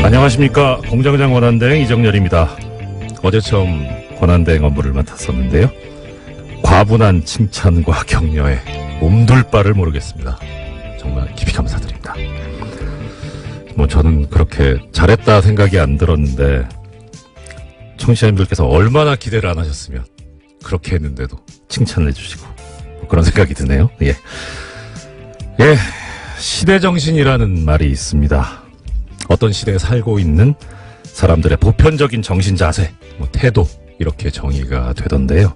안녕하십니까. 공장장 권한대행 이정렬입니다. 어제 처음 권한대행 업무를 맡았었는데요. 과분한 칭찬과 격려에 몸둘 바를 모르겠습니다. 정말 깊이 감사드립니다. 저는 그렇게 잘했다 생각이 안 들었는데 청취자님들께서 얼마나 기대를 안 하셨으면 그렇게 했는데도 칭찬을 해주시고 그런 생각이 드네요. 예, 시대정신이라는 말이 있습니다. 어떤 시대에 살고 있는 사람들의 보편적인 정신 자세, 태도 이렇게 정의가 되던데요.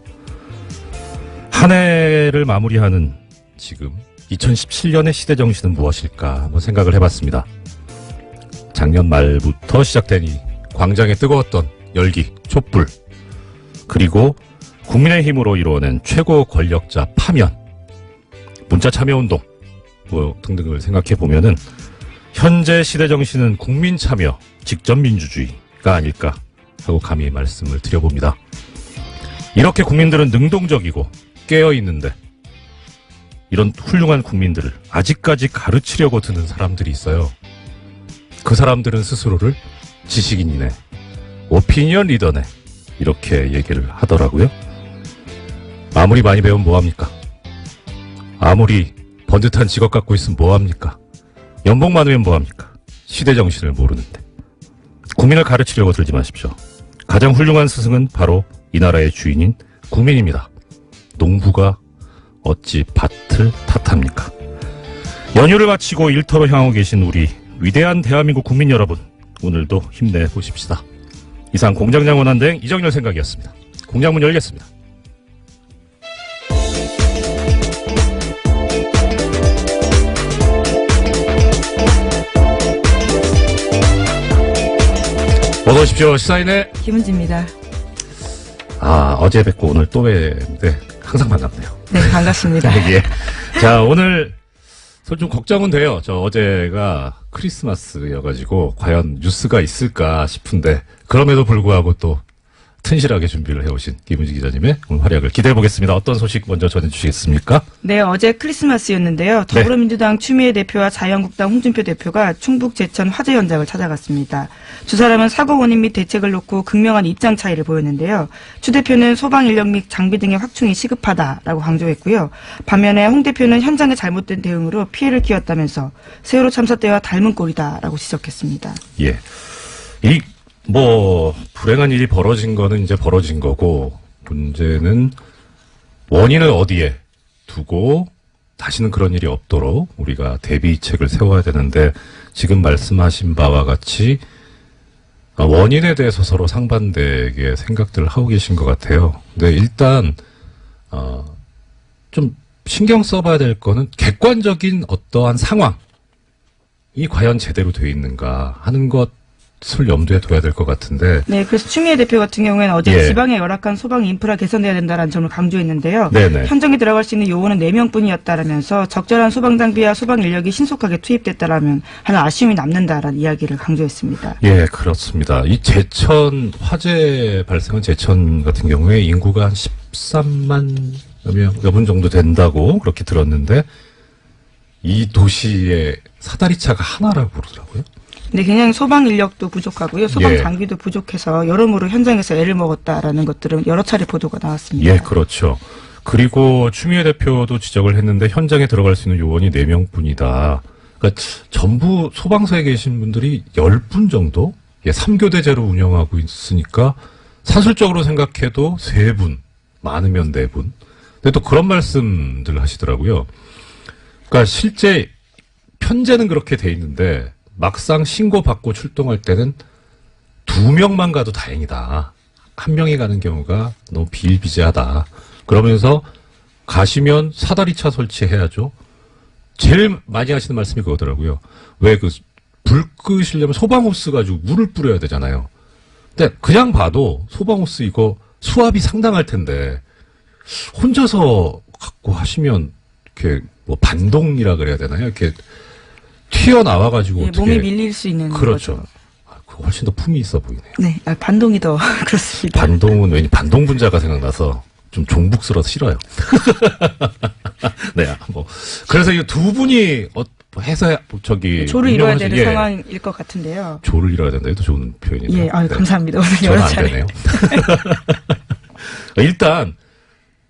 한 해를 마무리하는 지금 2017년의 시대정신은 무엇일까 한번 생각을 해봤습니다. 작년 말부터 시작된 이 광장에 뜨거웠던 열기, 촛불, 그리고 국민의힘으로 이루어낸 최고 권력자 파면, 문자 참여운동 등등을 생각해보면은 현재 시대정신은 국민 참여, 직접 민주주의가 아닐까 하고 감히 말씀을 드려봅니다. 이렇게 국민들은 능동적이고 깨어있는데 이런 훌륭한 국민들을 아직까지 가르치려고 드는 사람들이 있어요. 그 사람들은 스스로를 지식인이네, 오피니언 리더네 이렇게 얘기를 하더라고요. 아무리 많이 배우면 뭐합니까? 아무리 번듯한 직업 갖고 있으면 뭐합니까? 연봉 많으면 뭐합니까? 시대정신을 모르는데. 국민을 가르치려고 들지 마십시오. 가장 훌륭한 스승은 바로 이 나라의 주인인 국민입니다. 농부가 어찌 밭을 탓합니까? 연휴를 마치고 일터로 향하고 계신 우리 위대한 대한민국 국민 여러분, 오늘도 힘내보십시다. 이상 공장장 권한대행 이정렬 생각이었습니다. 공장문 열겠습니다. 어서 오십시오. 시사인의 김은지입니다. 어제 뵙고 오늘 또 뵙는데 항상 반갑네요. 네, 반갑습니다. 예. 자, 오늘 좀 걱정은 돼요. 저 어제가 크리스마스여가지고 과연 뉴스가 있을까 싶은데 그럼에도 불구하고 또 튼실하게 준비를 해오신 김은지 기자님의 오늘 활약을 기대해보겠습니다. 어떤 소식 먼저 전해주시겠습니까? 네, 어제 크리스마스였는데요. 더불어민주당 추미애 대표와 자유한국당 홍준표 대표가 충북 제천 화재 현장을 찾아갔습니다. 두 사람은 사고 원인 및 대책을 놓고 극명한 입장 차이를 보였는데요. 추 대표는 소방 인력 및 장비 등의 확충이 시급하다라고 강조했고요. 반면에 홍 대표는 현장의 잘못된 대응으로 피해를 키웠다면서 세월호 참사 때와 닮은 꼴이다라고 지적했습니다. 예. 불행한 일이 벌어진 거는 이제 벌어진 거고, 문제는 원인을 어디에 두고 다시는 그런 일이 없도록 우리가 대비책을 세워야 되는데, 지금 말씀하신 바와 같이 원인에 대해서 서로 상반되게 생각들을 하고 계신 것 같아요. 근데 일단, 좀 신경 써봐야 될 거는 객관적인 어떠한 상황이 과연 제대로 되어 있는가 하는 것을 염두에 둬야 될 것 같은데. 네, 그래서 추미애 대표 같은 경우에는 어제 지방의 열악한 소방 인프라 개선돼야 된다는 점을 강조했는데요. 네네. 현장에 들어갈 수 있는 요원은 4명뿐이었다라면서 적절한 소방 장비와 소방 인력이 신속하게 투입됐다라면 하는 아쉬움이 남는다라는 이야기를 강조했습니다. 예, 그렇습니다. 이 제천 화재 발생한 제천 같은 경우에 인구가 한 13만 여분 정도 된다고 그렇게 들었는데 이 도시의 사다리차가 하나라고 그러더라고요. 네, 굉장히 소방 인력도 부족하고요. 소방 장비도 부족해서 여러모로 현장에서 애를 먹었다라는 것들은 여러 차례 보도가 나왔습니다. 예, 그렇죠. 그리고 추미애 대표도 지적을 했는데 현장에 들어갈 수 있는 요원이 4명뿐이다. 그러니까 전부 소방서에 계신 분들이 10분 정도? 3교대제로 운영하고 있으니까 사실적으로 생각해도 3분, 많으면 4분. 근데 또 그런 말씀들 하시더라고요. 그러니까 실제 편제는 그렇게 돼 있는데 막상 신고받고 출동할 때는 2명만 가도 다행이다. 1명이 가는 경우가 너무 비일비재하다. 그러면서 가시면 사다리차 설치해야죠. 제일 많이 하시는 말씀이 그거더라고요. 왜 불 끄시려면 소방호스 가지고 물을 뿌려야 되잖아요. 근데 그냥 봐도 소방호스 이거 수압이 상당할 텐데 혼자서 갖고 하시면 이렇게 반동이라 그래야 되나요? 이렇게 튀어나와가지고 어떻게 몸이 밀릴 수 있는 그렇죠. 거죠. 훨씬 더 품이 있어 보이네요. 네, 반동이 더 그렇습니다. 반동은 왠지 반동 분자가 생각나서 좀 종북스러워서 싫어요. 네, 그래서 이 두 분이 뭐 해서 저기 조를 이뤄야 되는 예. 상황일 것 같은데요. 조를 이뤄야 된다. 이것도 좋은 표현이죠. 예, 아유, 감사합니다. 오늘 저는 여러 안 차례. 되네요. 일단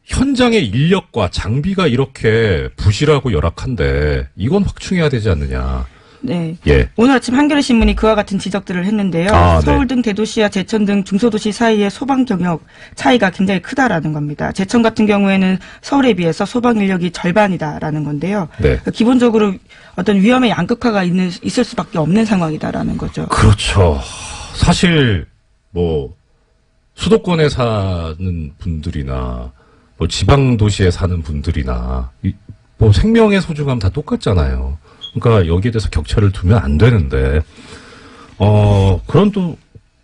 현장의 인력과 장비가 이렇게 부실하고 열악한데 이건 확충해야 되지 않느냐. 네. 예. 오늘 아침 한겨레신문이 그와 같은 지적들을 했는데요. 아, 서울 네. 등 대도시와 제천 등 중소도시 사이의 소방 경력 차이가 굉장히 크다라는 겁니다. 제천 같은 경우에는 서울에 비해서 소방 인력이 절반이다라는 건데요. 네. 기본적으로 어떤 위험의 양극화가 있을 수밖에 없는 상황이다라는 거죠. 그렇죠. 사실 뭐 수도권에 사는 분들이나 뭐 지방 도시에 사는 분들이나 뭐 생명의 소중함 다 똑같잖아요. 그러니까 여기에 대해서 격차를 두면 안 되는데 그런 또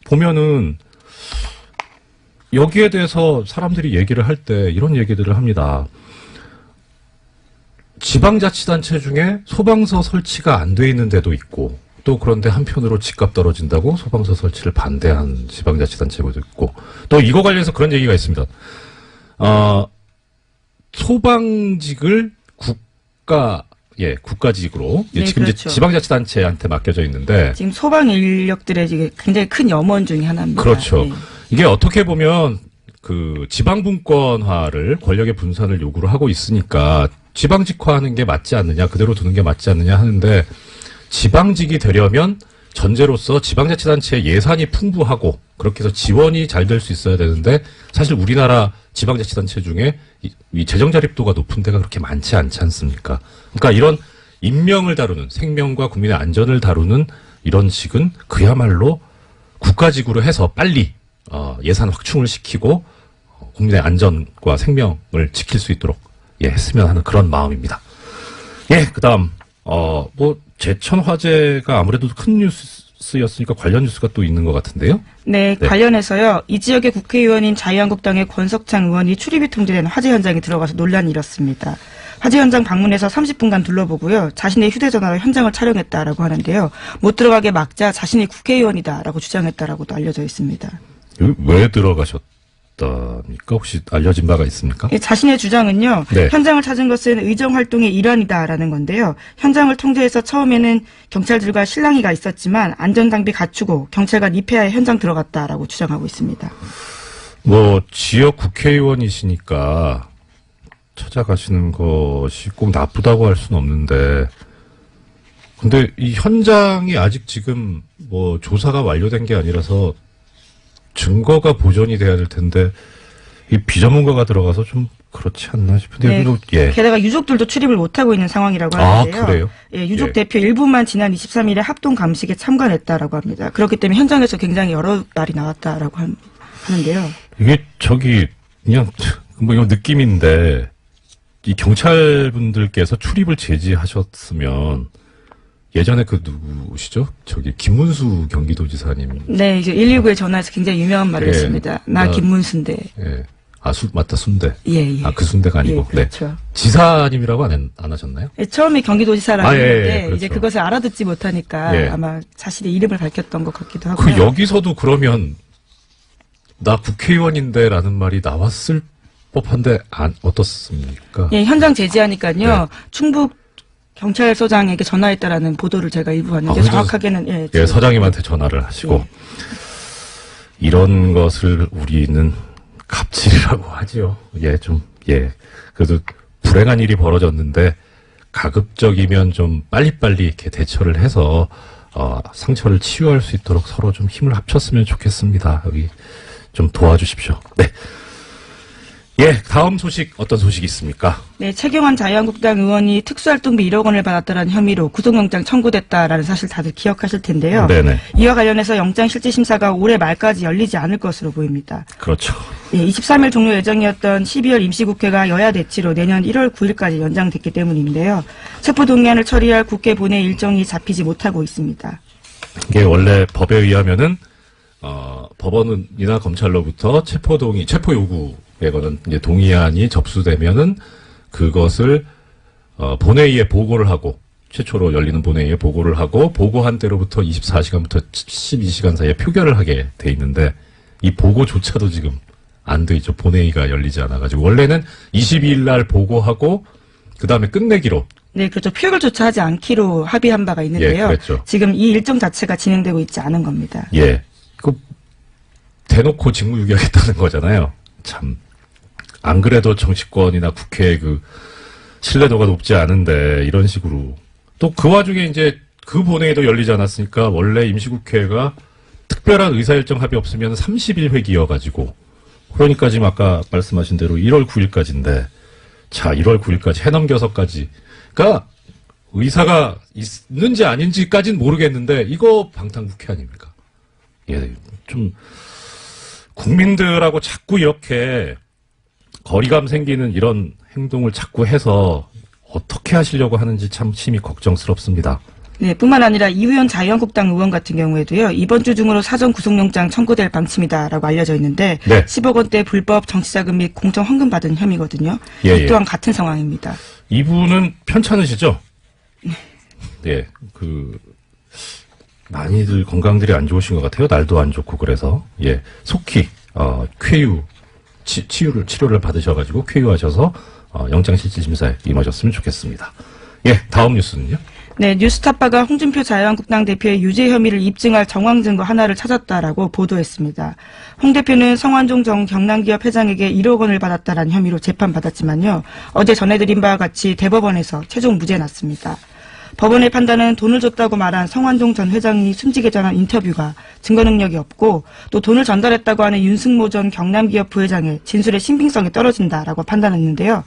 보면은 여기에 대해서 사람들이 얘기를 할 때 이런 얘기들을 합니다. 지방자치단체 중에 소방서 설치가 안 돼 있는 데도 있고 또 그런데 한편으로 집값 떨어진다고 소방서 설치를 반대한 지방자치단체도 있고 또 이거 관련해서 그런 얘기가 있습니다. 소방직을 국가직으로 네, 지금 그렇죠. 이제 지방자치단체한테 맡겨져 있는데 지금 소방 인력들의 지금 굉장히 큰 염원 중에 하나입니다. 그렇죠. 예. 이게 어떻게 보면 그 지방분권화를 권력의 분산을 요구를 하고 있으니까 지방직화하는 게 맞지 않느냐, 그대로 두는 게 맞지 않느냐 하는데 지방직이 되려면 전제로서 지방자치단체의 예산이 풍부하고 그렇게 해서 지원이 잘 될 수 있어야 되는데 사실 우리나라 지방자치단체 중에 이 재정 자립도가 높은 데가 그렇게 많지 않지 않습니까? 그러니까 이런 인명을 다루는 생명과 국민의 안전을 다루는 이런 식은 그야말로 국가직으로 해서 빨리 예산 확충을 시키고 국민의 안전과 생명을 지킬 수 있도록 했으면 하는 그런 마음입니다. 그다음 뭐 제천 화재가 아무래도 큰 뉴스였으니까 관련 뉴스가 또 있는 것 같은데요. 네, 관련해서요. 이 지역의 국회의원인 자유한국당의 권석창 의원이 출입이 통제된 화재 현장에 들어가서 논란이 일었습니다. 화재 현장 방문해서 30분간 둘러보고요. 자신의 휴대전화로 현장을 촬영했다라고 하는데요. 못 들어가게 막자 자신이 국회의원이다라고 주장했다라고도 알려져 있습니다. 여기 왜 들어가셨답니까? 혹시 알려진 바가 있습니까? 자신의 주장은요. 네. 현장을 찾은 것은 의정활동의 일환이다라는 건데요. 현장을 통제해서 처음에는 경찰들과 실랑이가 있었지만 안전장비 갖추고 경찰관 입회하에 현장 들어갔다라고 주장하고 있습니다. 뭐 지역 국회의원이시니까 찾아가시는 것이 꼭 나쁘다고 할 수는 없는데 근데 이 현장이 아직 지금 뭐 조사가 완료된 게 아니라서 증거가 보존이 돼야 될 텐데 이 비전문가가 들어가서 좀 그렇지 않나 싶은데 네, 게다가 유족들도 출입을 못하고 있는 상황이라고 하는데요. 아, 그래요? 유족 대표 일부만 지난 23일에 합동 감식에 참관했다라고 합니다. 그렇기 때문에 현장에서 굉장히 여러 말이 나왔다라고 하는데요. 이게 그냥 뭐 이거 느낌인데 이 경찰분들께서 출입을 제지하셨으면 예전에 그 누구시죠? 김문수 경기도지사님. 네, 이제 119에 전화해서 굉장히 유명한 말을 했습니다. 나 김문수인데. 맞다, 순대. 예. 그 순대가 아니고. 그렇죠. 네. 지사님이라고 안 하셨나요? 처음에 경기도지사라고 했는데 그렇죠. 이제 그것을 알아듣지 못하니까 아마 자신의 이름을 밝혔던 것 같기도 하고요. 여기서도 그러면 나 국회의원인데라는 말이 나왔을 법한데 어떻습니까? 현장 제지하니까요. 충북 경찰서장에게 전화했다라는 보도를 제가 일부 봤는데 정확하게는 서장님한테 전화를 하시고 이런 것을 우리는 갑질이라고 하지요. 그래도 불행한 일이 벌어졌는데 가급적이면 좀 빨리빨리 이렇게 대처를 해서 상처를 치유할 수 있도록 서로 좀 힘을 합쳤으면 좋겠습니다. 여기 좀 도와주십시오. 네. 다음 소식 어떤 소식이 있습니까? 네, 최경환 자유한국당 의원이 특수활동비 1억 원을 받았다는 혐의로 구속영장 청구됐다라는 사실 다들 기억하실 텐데요. 네네. 이와 관련해서 영장실질심사가 올해 말까지 열리지 않을 것으로 보입니다. 그렇죠. 23일 종료 예정이었던 12월 임시국회가 여야 대치로 내년 1월 9일까지 연장됐기 때문인데요. 체포동의안을 처리할 국회 본회 일정이 잡히지 못하고 있습니다. 이게 원래 법에 의하면은 법원이나 검찰로부터 체포 요구에 관한 이제 동의안이 접수되면은 그것을 본회의에 보고를 하고 최초로 열리는 본회의에 보고를 하고 보고한 때로부터 24시간부터 12시간 사이에 표결을 하게 돼 있는데 이 보고조차도 지금 안 돼 있죠. 본회의가 열리지 않아가지고 원래는 22일 날 보고하고 그 다음에 끝내기로 네, 그렇죠. 표결조차 하지 않기로 합의한 바가 있는데요. 그랬죠. 지금 이 일정 자체가 진행되고 있지 않은 겁니다. 예. 그 대놓고 직무유기하겠다는 거잖아요. 참. 안 그래도 정치권이나 국회의 그 신뢰도가 높지 않은데 이런 식으로 또 그 와중에 이제 그 본회의도 열리지 않았으니까 원래 임시국회가 특별한 의사일정 합의 없으면 30일 회기여가지고 그러니까 지금 아까 말씀하신 대로 1월 9일까지인데 자 1월 9일까지 해넘겨서까지 그러니까 의사가 있는지 아닌지까지는 모르겠는데 이거 방탄국회 아닙니까? 예, 좀 국민들하고 자꾸 이렇게 거리감 생기는 이런 행동을 자꾸 해서 어떻게 하시려고 하는지 참 심히 걱정스럽습니다. 네, 뿐만 아니라 이우현 자유한국당 의원 같은 경우에도요, 이번 주 중으로 사전 구속영장 청구될 방침이다라고 알려져 있는데, 네. 10억 원대 불법 정치자금 및 공천 헌금 받은 혐의거든요. 예, 이 또한 같은 상황입니다. 이분은 편찮으시죠? 예, 많이들 건강들이 안 좋으신 것 같아요. 날도 안 좋고 그래서 예, 속히 쾌유 치료를 받으셔가지고 쾌유하셔서 영장실질심사에 임하셨으면 좋겠습니다. 예, 다음 뉴스는요. 네, 뉴스타파가 홍준표 자유한국당 대표의 유죄 혐의를 입증할 정황 증거 하나를 찾았다라고 보도했습니다. 홍 대표는 성완종 전 경남기업 회장에게 1억 원을 받았다라는 혐의로 재판받았지만요. 어제 전해드린 바와 같이 대법원에서 최종 무죄 났습니다. 법원의 판단은 돈을 줬다고 말한 성완종 전 회장이 숨지게 전한 인터뷰가 증거 능력이 없고 또 돈을 전달했다고 하는 윤승모 전 경남기업 부회장의 진술의 신빙성이 떨어진다라고 판단했는데요.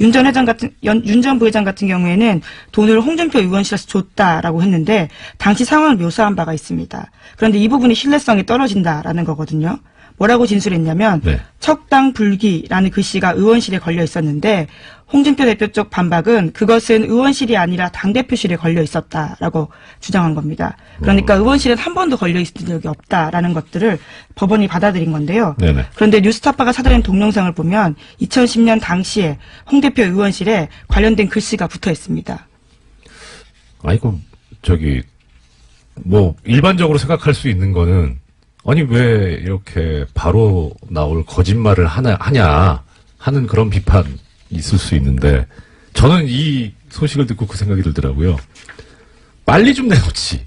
윤 전 부회장 같은 경우에는 돈을 홍준표 의원실에서 줬다라고 했는데 당시 상황을 묘사한 바가 있습니다. 그런데 이 부분이 신뢰성이 떨어진다라는 거거든요. 뭐라고 진술했냐면 네. 척당 불기라는 글씨가 의원실에 걸려 있었는데 홍준표 대표 쪽 반박은 그것은 의원실이 아니라 당대표실에 걸려 있었다라고 주장한 겁니다. 그러니까 의원실엔 한 번도 걸려 있은 적이 없다라는 것들을 법원이 받아들인 건데요. 네네. 그런데 뉴스타파가 찾아낸 동영상을 보면 2010년 당시에 홍 대표 의원실에 관련된 글씨가 붙어 있습니다. 아이고 뭐 일반적으로 생각할 수 있는 거는 아니 왜 이렇게 바로 나올 거짓말을 하냐 하는 그런 비판 있을 수 있는데 저는 이 소식을 듣고 그 생각이 들더라고요. 빨리 좀 내놓지.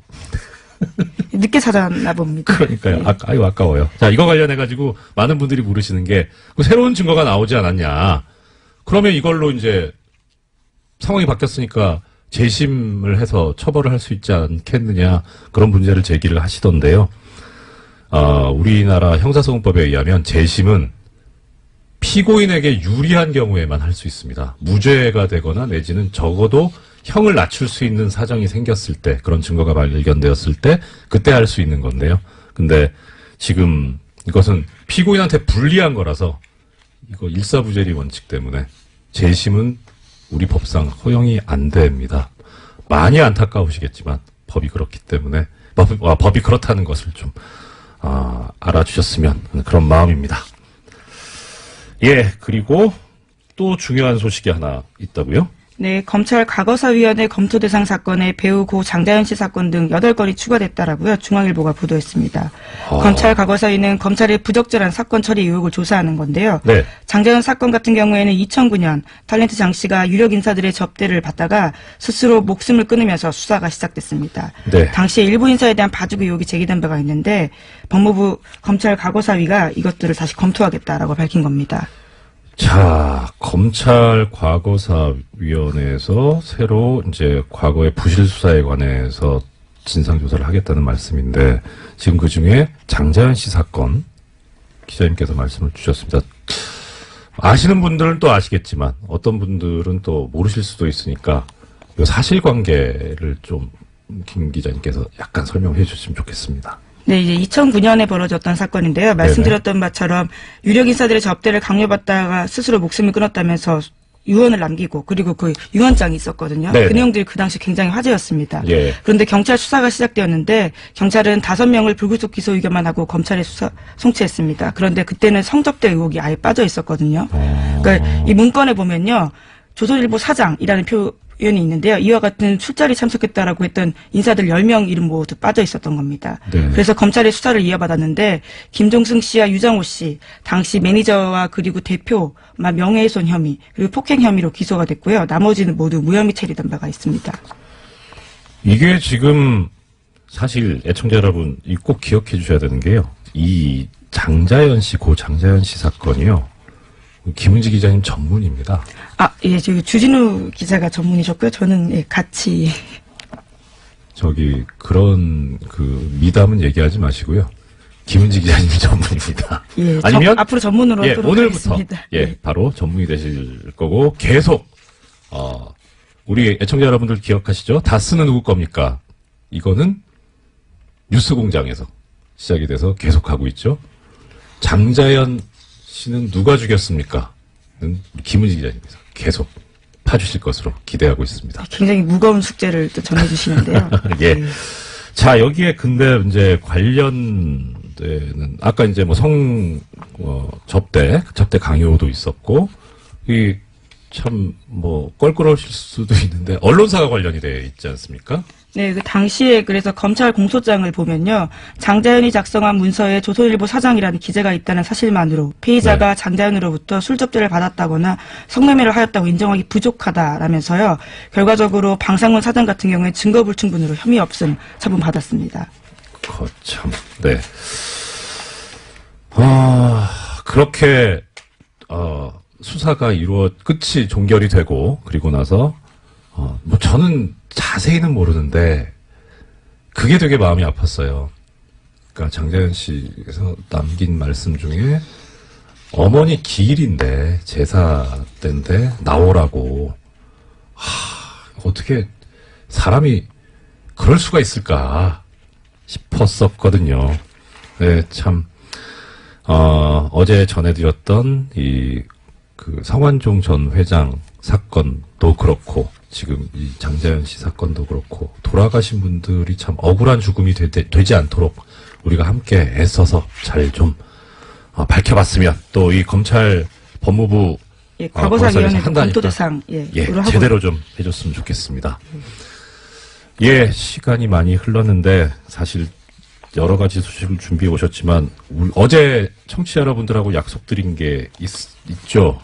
늦게 찾아왔나 봅니다. 그러니까요. 네. 아유 아까워요. 자 이거 관련해가지고 많은 분들이 물으시는 게 새로운 증거가 나오지 않았냐. 그러면 이걸로 이제 상황이 바뀌었으니까 재심을 해서 처벌을 할 수 있지 않겠느냐 그런 문제를 제기를 하시던데요. 우리나라 형사소송법에 의하면 재심은 피고인에게 유리한 경우에만 할 수 있습니다. 무죄가 되거나 내지는 적어도 형을 낮출 수 있는 사정이 생겼을 때, 그런 증거가 발견되었을 때, 그때 할 수 있는 건데요. 근데 지금 이것은 피고인한테 불리한 거라서 이거 일사부재리 원칙 때문에 재심은 우리 법상 허용이 안 됩니다. 많이 안타까우시겠지만 법이 그렇기 때문에 법이 그렇다는 것을 좀 알아주셨으면 하는 그런 마음입니다. 예, 그리고 또 중요한 소식이 하나 있다고요? 네, 검찰 과거사위원회 검토 대상 사건에 배우 고 장자연 씨 사건 등 8건이 추가됐다라고요. 중앙일보가 보도했습니다. 검찰 과거사위는 검찰의 부적절한 사건 처리 의혹을 조사하는 건데요. 네. 장자연 사건 같은 경우에는 2009년 탤런트 장 씨가 유력 인사들의 접대를 받다가 스스로 목숨을 끊으면서 수사가 시작됐습니다. 네. 당시에 일부 인사에 대한 봐주기 의혹이 제기된 바가 있는데 법무부 검찰 과거사위가 이것들을 다시 검토하겠다라고 밝힌 겁니다. 자, 검찰 과거사위원회에서 새로 이제 과거의 부실 수사에 관해서 진상조사를 하겠다는 말씀인데 지금 그 중에 장자연 씨 사건 기자님께서 말씀을 주셨습니다. 아시는 분들은 또 아시겠지만 어떤 분들은 또 모르실 수도 있으니까 이 사실관계를 좀 김 기자님께서 약간 설명해 주셨으면 좋겠습니다. 네, 이제 2009년에 벌어졌던 사건인데요. 말씀드렸던 바처럼 유력 인사들의 접대를 강요받다가 스스로 목숨을 끊었다면서 유언을 남기고 그리고 그 유언장이 있었거든요. 네네. 그 내용들이 그 당시 굉장히 화제였습니다. 예. 그런데 경찰 수사가 시작되었는데 경찰은 5명을 불구속 기소 의견만 하고 검찰에 송치했습니다. 그런데 그때는 성접대 의혹이 아예 빠져 있었거든요. 그러니까 이 문건에 보면요. 조선일보 사장이라는 의원이 있는데요. 이와 같은 술자리 참석했다라고 했던 인사들 10명 이름 모두 빠져 있었던 겁니다. 네. 그래서 검찰의 수사를 이어받았는데 김종승 씨와 유정호 씨 당시 매니저와 그리고 대표 명예훼손 혐의 그리고 폭행 혐의로 기소가 됐고요. 나머지는 모두 무혐의 처리된 바가 있습니다. 이게 지금 사실 애청자 여러분 꼭 기억해 주셔야 되는 게요. 이 장자연 씨, 고 장자연 씨 사건이요. 김은지 기자님 전문입니다. 예, 저기 주진우 기자가 전문이셨고요. 저는 예, 같이 그런 미담은 얘기하지 마시고요. 김은지 기자님 전문입니다. 예, 아니면 앞으로 전문으로 하도록 오늘부터 하겠습니다. 바로 전문이 되실 거고 계속 우리 애청자 여러분들 기억하시죠? 다스는 누구 겁니까? 이거는 뉴스공장에서 시작이 돼서 계속 하고 있죠. 장자연 씨는 누가 죽였습니까? 는 김은지 기자님께서 계속 파주실 것으로 기대하고 있습니다. 굉장히 무거운 숙제를 또 전해주시는데요. 예. 자, 여기에 근데 이제 관련되는, 아까 이제 접대 강요도 있었고, 껄끄러우실 수도 있는데, 언론사가 관련이 되어 있지 않습니까? 네, 그 당시에 그래서 검찰 공소장을 보면요. 장자연이 작성한 문서에 조선일보 사장이라는 기재가 있다는 사실만으로 피의자가 장자연으로부터 술 접대를 받았다거나 성매매를 하였다고 인정하기 부족하다라면서요. 결과적으로 방상문 사장 같은 경우에 증거 불충분으로 혐의 없음 처분받았습니다. 거참, 네. 그렇게 수사가 끝이 종결이 되고 그리고 나서 저는 자세히는 모르는데 그게 되게 마음이 아팠어요. 그러니까 장자연 씨께서 남긴 말씀 중에 어머니 기일인데 제사 때인데 나오라고 어떻게 사람이 그럴 수가 있을까 싶었었거든요. 네, 참 어제 전해드렸던 성완종 전 회장 사건도 그렇고 지금 이 장자연 씨 사건도 그렇고 돌아가신 분들이 참 억울한 죽음이 되지 않도록 우리가 함께 애써서 잘 좀 밝혀봤으면 또 이 검찰 법무부 과거사위원회 검토대상 제대로 좀 해줬으면 좋겠습니다. 예, 시간이 많이 흘렀는데 사실 여러 가지 소식을 준비해 오셨지만 어제 청취자 여러분들하고 약속드린 게 있죠.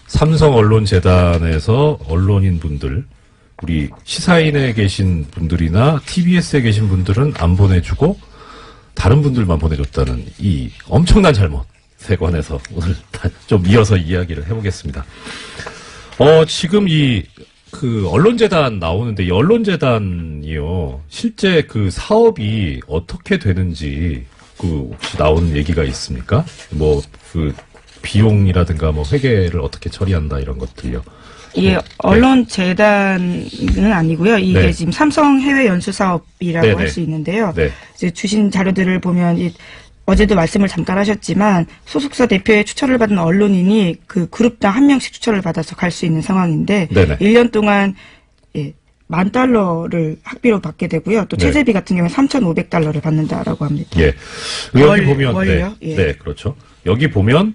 삼성언론재단에서 언론인 분들, 우리 시사인에 계신 분들이나 TBS에 계신 분들은 안 보내주고 다른 분들만 보내줬다는 이 엄청난 잘못에 관해서 오늘 좀 이어서 이야기를 해보겠습니다. 지금 언론재단 나오는데 이 언론재단이요. 실제 사업이 어떻게 되는지 혹시 나온 얘기가 있습니까? 비용이라든가 회계를 어떻게 처리한다 이런 것들요. 예, 언론재단은 아니고요. 이게 지금 삼성 해외 연수 사업이라고 할 수 있는데요. 이제 주신 자료들을 보면 어제도 말씀을 잠깐 하셨지만 소속사 대표의 추천을 받은 언론인이 그 그룹당 한 명씩 추천을 받아서 갈 수 있는 상황인데 1년 동안 $10,000를 학비로 받게 되고요. 또 체제비 같은 경우는 $3,500를 받는다라고 합니다. 예. 여기 보면 월요? 네, 그렇죠. 여기 보면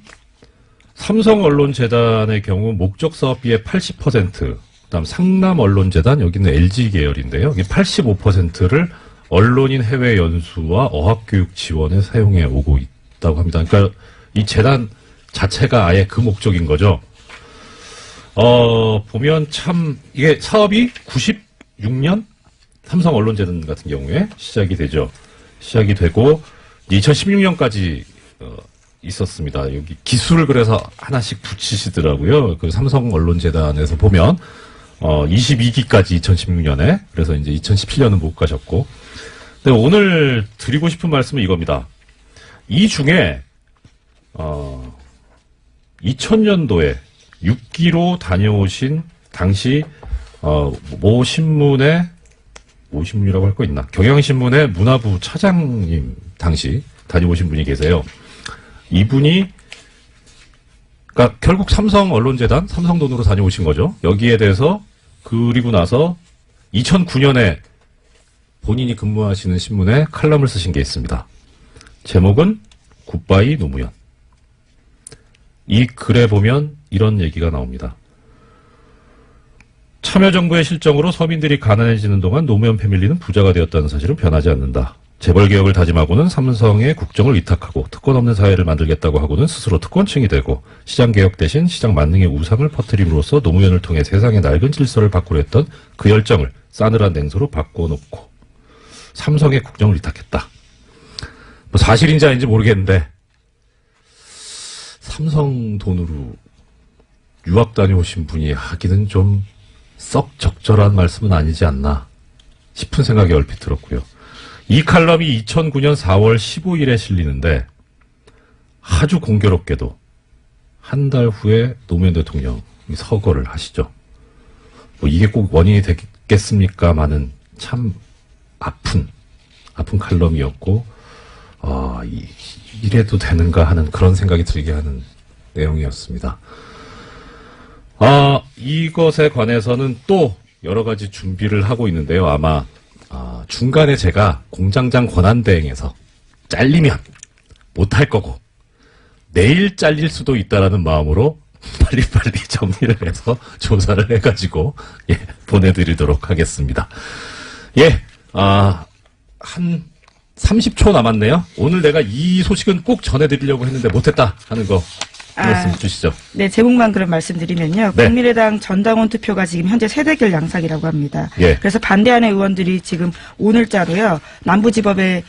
삼성언론재단의 경우 목적 사업비의 80%, 그다음 상남언론재단 여기는 LG 계열인데요. 이게 85%를 언론인 해외 연수와 어학교육 지원에 사용해 오고 있다고 합니다. 그러니까 이 재단 자체가 아예 그 목적인 거죠. 보면 참 이게 사업이 96년 삼성언론재단 같은 경우에 시작이 되죠. 시작이 되고 2016년까지 있었습니다. 여기 기술을 그래서 하나씩 붙이시더라고요. 그 삼성언론재단에서 보면 22기까지 2016년에 그래서 이제 2017년은 못 가셨고. 근데 오늘 드리고 싶은 말씀은 이겁니다. 이 중에 2000년도에 6기로 다녀오신 당시 모 신문의 모 신문이라고 할 거 있나? 경향신문의 문화부 차장님 당시 다녀오신 분이 계세요. 이분이 그러니까 결국 삼성언론재단 삼성 돈으로 다녀오신 거죠. 여기에 대해서 그리고 나서 2009년에 본인이 근무하시는 신문에 칼럼을 쓰신 게 있습니다. 제목은 굿바이 노무현. 이 글에 보면 이런 얘기가 나옵니다. 참여정부의 실정으로 서민들이 가난해지는 동안 노무현 패밀리는 부자가 되었다는 사실은 변하지 않는다. 재벌개혁을 다짐하고는 삼성에 국정을 위탁하고 특권 없는 사회를 만들겠다고 하고는 스스로 특권층이 되고 시장개혁 대신 시장 만능의 우상을 퍼뜨림으로써 노무현을 통해 세상의 낡은 질서를 바꾸려 했던 그 열정을 싸늘한 냉소로 바꿔놓고 삼성에 국정을 위탁했다. 뭐 사실인지 아닌지 모르겠는데 삼성 돈으로 유학 다녀오신 분이 하기는 좀 썩 적절한 말씀은 아니지 않나 싶은 생각이 얼핏 들었고요. 이 칼럼이 2009년 4월 15일에 실리는데 아주 공교롭게도 한 달 후에 노무현 대통령이 서거를 하시죠. 뭐 이게 꼭 원인이 되겠습니까마는 참 아픈 칼럼이었고 이래도 되는가 하는 그런 생각이 들게 하는 내용이었습니다. 이것에 관해서는 또 여러 가지 준비를 하고 있는데요. 아마 중간에 제가 공장장 권한대행에서 잘리면 못할 거고 내일 잘릴 수도 있다라는 마음으로 빨리빨리 정리를 해서 조사를 해가지고 보내드리도록 하겠습니다. 한 30초 남았네요. 오늘 내가 이 소식은 꼭 전해드리려고 했는데 못했다 하는 거 말씀 주시죠. 네, 제목만 그런 말씀드리면요. 네. 국민의당 전당원 투표가 지금 현재 세대결 양상이라고 합니다. 예. 그래서 반대하는 의원들이 지금 오늘자로요. 남부지법에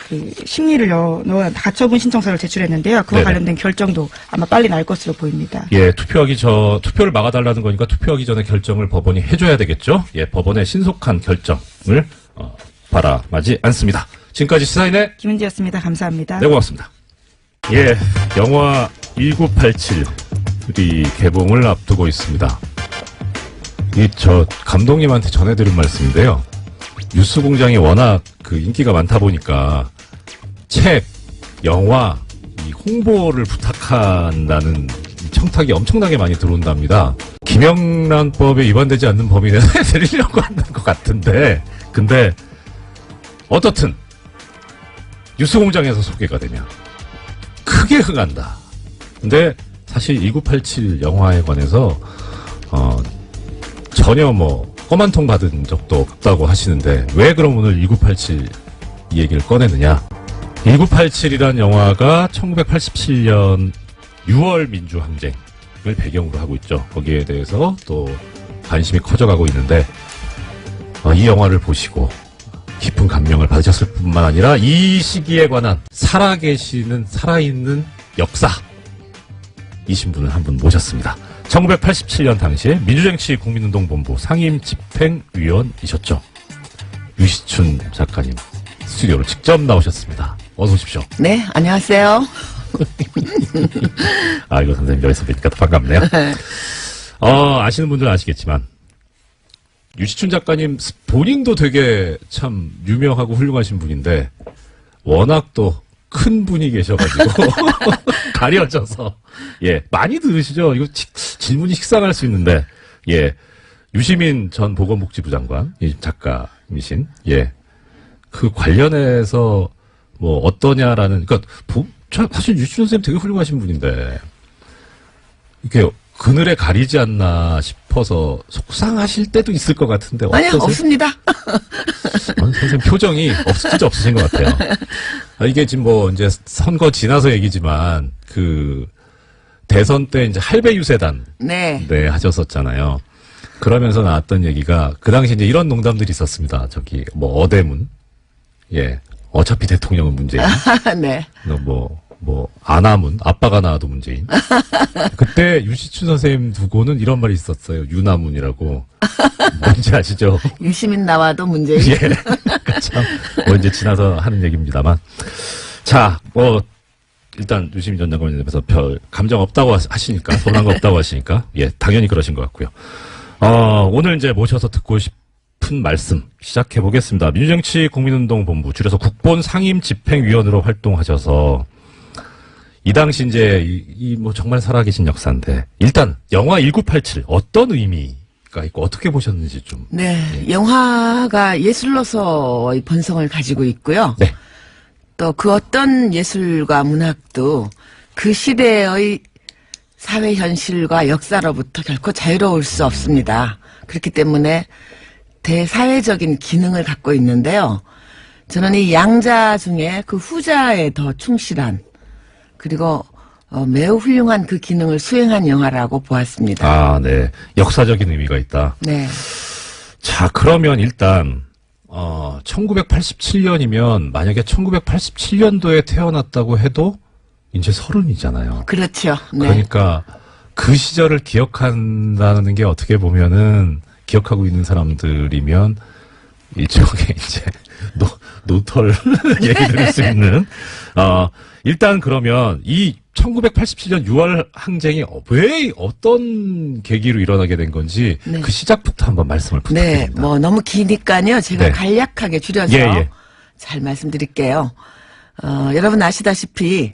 그 심리를 넣어 가처분 신청서를 제출했는데요. 그와 네네. 관련된 결정도 아마 빨리 날 것으로 보입니다. 투표를 막아달라는 거니까 투표하기 전에 결정을 법원이 해줘야 되겠죠. 법원의 신속한 결정을 바라마지 않습니다. 지금까지 시사인의 김은지였습니다. 감사합니다. 네, 고맙습니다. 영화 1987이 개봉을 앞두고 있습니다. 저 감독님한테 전해드린 말씀인데요. 뉴스공장이 워낙 그 인기가 많다 보니까 책, 영화, 이 홍보를 부탁한다는 청탁이 엄청나게 많이 들어온답니다. 김영란법에 위반되지 않는 범위 내에서 해드리려고 하는 것 같은데, 근데 어떻든 뉴스공장에서 소개가 되면 크게 흥한다. 근데 사실 1987 영화에 관해서 전혀 껌한 통 받은 적도 없다고 하시는데 왜 그럼 오늘 1987 이 얘기를 꺼내느냐. 1987이란 영화가 1987년 6월 민주항쟁을 배경으로 하고 있죠. 거기에 대해서 또 관심이 커져가고 있는데 이 영화를 보시고 깊은 감명을 받으셨을 뿐만 아니라 이 시기에 관한 살아있는 역사이신 분을 한 분 모셨습니다. 1987년 당시에 민주정치 국민운동본부 상임집행위원이셨죠. 유시춘 작가님 스튜디오로 직접 나오셨습니다. 어서 오십시오. 네, 안녕하세요. 이거 선생님 여기서 뵈니까 더 반갑네요. 아시는 분들은 아시겠지만 유시춘 작가님 본인도 되게 참 유명하고 훌륭하신 분인데 워낙 또 큰 분이 계셔가지고 가려져서 많이 들으시죠. 이거 질문이 식상할 수 있는데 유시민 전 보건복지부 장관 작가이신 그 관련해서 어떠냐라는 그러니까 사실 유시춘 선생님 되게 훌륭하신 분인데 이렇게 그늘에 가리지 않나 싶어서 속상하실 때도 있을 것 같은데 아니요, 어떠세요? 없습니다. 선생님 표정이 진짜 없으신 것 같아요. 이게 지금 이제 선거 지나서 얘기지만 그 대선 때 이제 할배 유세단 네. 하셨었잖아요. 그러면서 나왔던 얘기가 그 당시 이제 이런 농담들이 있었습니다. 어대문 어차피 대통령은 문재인. 네. 아나문, 아빠가 나와도 문재인. 그때 유시춘 선생님 두고는 이런 말이 있었어요. 유나문이라고. 뭔지 아시죠? 유시민 나와도 문제인. 그러니까 참, 이제 지나서 하는 얘기입니다만. 자, 일단 유시민 전 장관에 대해서 별 감정 없다고 하시니까, 서운한 거 없다고 하시니까, 당연히 그러신 것 같고요. 오늘 이제 모셔서 듣고 싶은 말씀 시작해 보겠습니다. 민주정치 국민운동본부, 줄여서 국본 상임집행위원으로 활동하셔서, 이 당시 이제 정말 살아계신 역사인데 일단 영화 1987 어떤 의미가 있고 어떻게 보셨는지 좀. 네, 영화가 예술로서의 본성을 가지고 있고요. 네. 또 그 어떤 예술과 문학도 그 시대의 사회 현실과 역사로부터 결코 자유로울 수 없습니다. 그렇기 때문에 대사회적인 기능을 갖고 있는데요. 저는 이 양자 중에 그 후자에 더 충실한 그리고 매우 훌륭한 그 기능을 수행한 영화라고 보았습니다. 아, 네. 역사적인 의미가 있다. 네. 자, 그러면 일단 1987년이면 만약에 1987년도에 태어났다고 해도 이제 30이잖아요. 그렇죠. 네. 그러니까 그 시절을 기억한다는 게 어떻게 보면은 기억하고 있는 사람들이면 이쪽에 이제 노털 얘기 들을 수 있는 일단 그러면 이 1987년 6월 항쟁이 왜 어떤 계기로 일어나게 된 건지 네. 그 시작부터 한번 말씀을 네, 부탁드립니다. 뭐 너무 기니까요. 제가 네. 간략하게 줄여서 예. 잘 말씀드릴게요. 여러분 아시다시피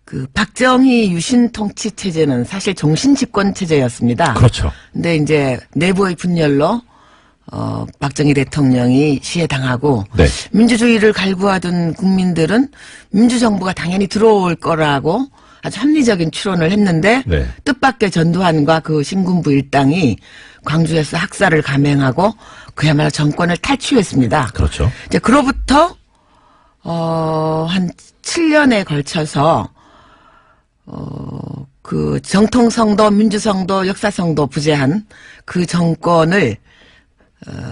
그 박정희 유신 통치 체제는 사실 종신 집권 체제였습니다. 그렇죠. 근데 이제 내부의 분열로 박정희 대통령이 시해당하고 네. 민주주의를 갈구하던 국민들은 민주정부가 당연히 들어올 거라고 아주 합리적인 추론을 했는데 네. 뜻밖의 전두환과 그 신군부 일당이 광주에서 학살을 감행하고 그야말로 정권을 탈취했습니다. 그렇죠. 이제 그로부터 한 7년에 걸쳐서 그 정통성도 민주성도 역사성도 부재한 그 정권을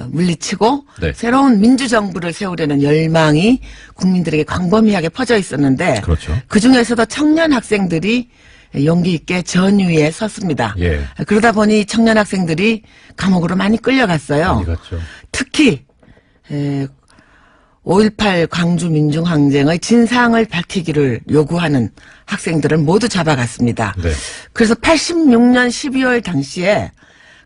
물리치고 네. 새로운 민주정부를 세우려는 열망이 국민들에게 광범위하게 퍼져 있었는데 그렇죠. 그중에서도 청년 학생들이 용기 있게 전위에 섰습니다. 예. 그러다 보니 청년 학생들이 감옥으로 많이 끌려갔어요. 많이 갔죠. 특히 5.18 광주 민중항쟁의 진상을 밝히기를 요구하는 학생들을 모두 잡아갔습니다. 네. 그래서 86년 12월 당시에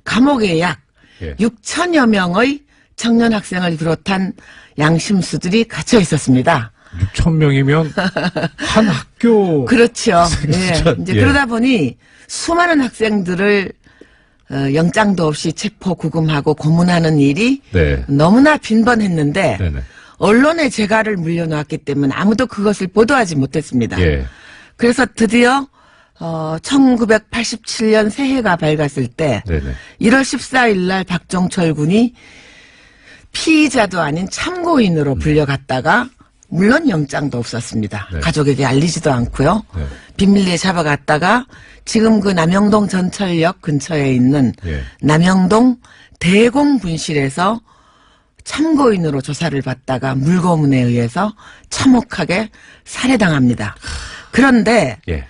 감옥에 약 예. 6천여 명의 청년 학생을 비롯한 양심수들이 갇혀 있었습니다. 6천 명이면 한 학교 그렇죠. 예. 진짜, 이제 예. 그러다 보니 수많은 학생들을 영장도 없이 체포 구금하고 고문하는 일이 네. 너무나 빈번했는데 네네. 언론의 재갈을 물려놓았기 때문에 아무도 그것을 보도하지 못했습니다. 예. 그래서 드디어 1987년 새해가 밝았을 때 네네. 1월 14일 날 박정철 군이 피의자도 아닌 참고인으로 불려갔다가 물론 영장도 없었습니다. 네. 가족에게 알리지도 않고요. 네. 비밀리에 잡아갔다가 지금 그 남영동 전철역 근처에 있는 예. 남영동 대공분실에서 참고인으로 조사를 받다가 물고문에 의해서 참혹하게 살해당합니다. 그런데 예.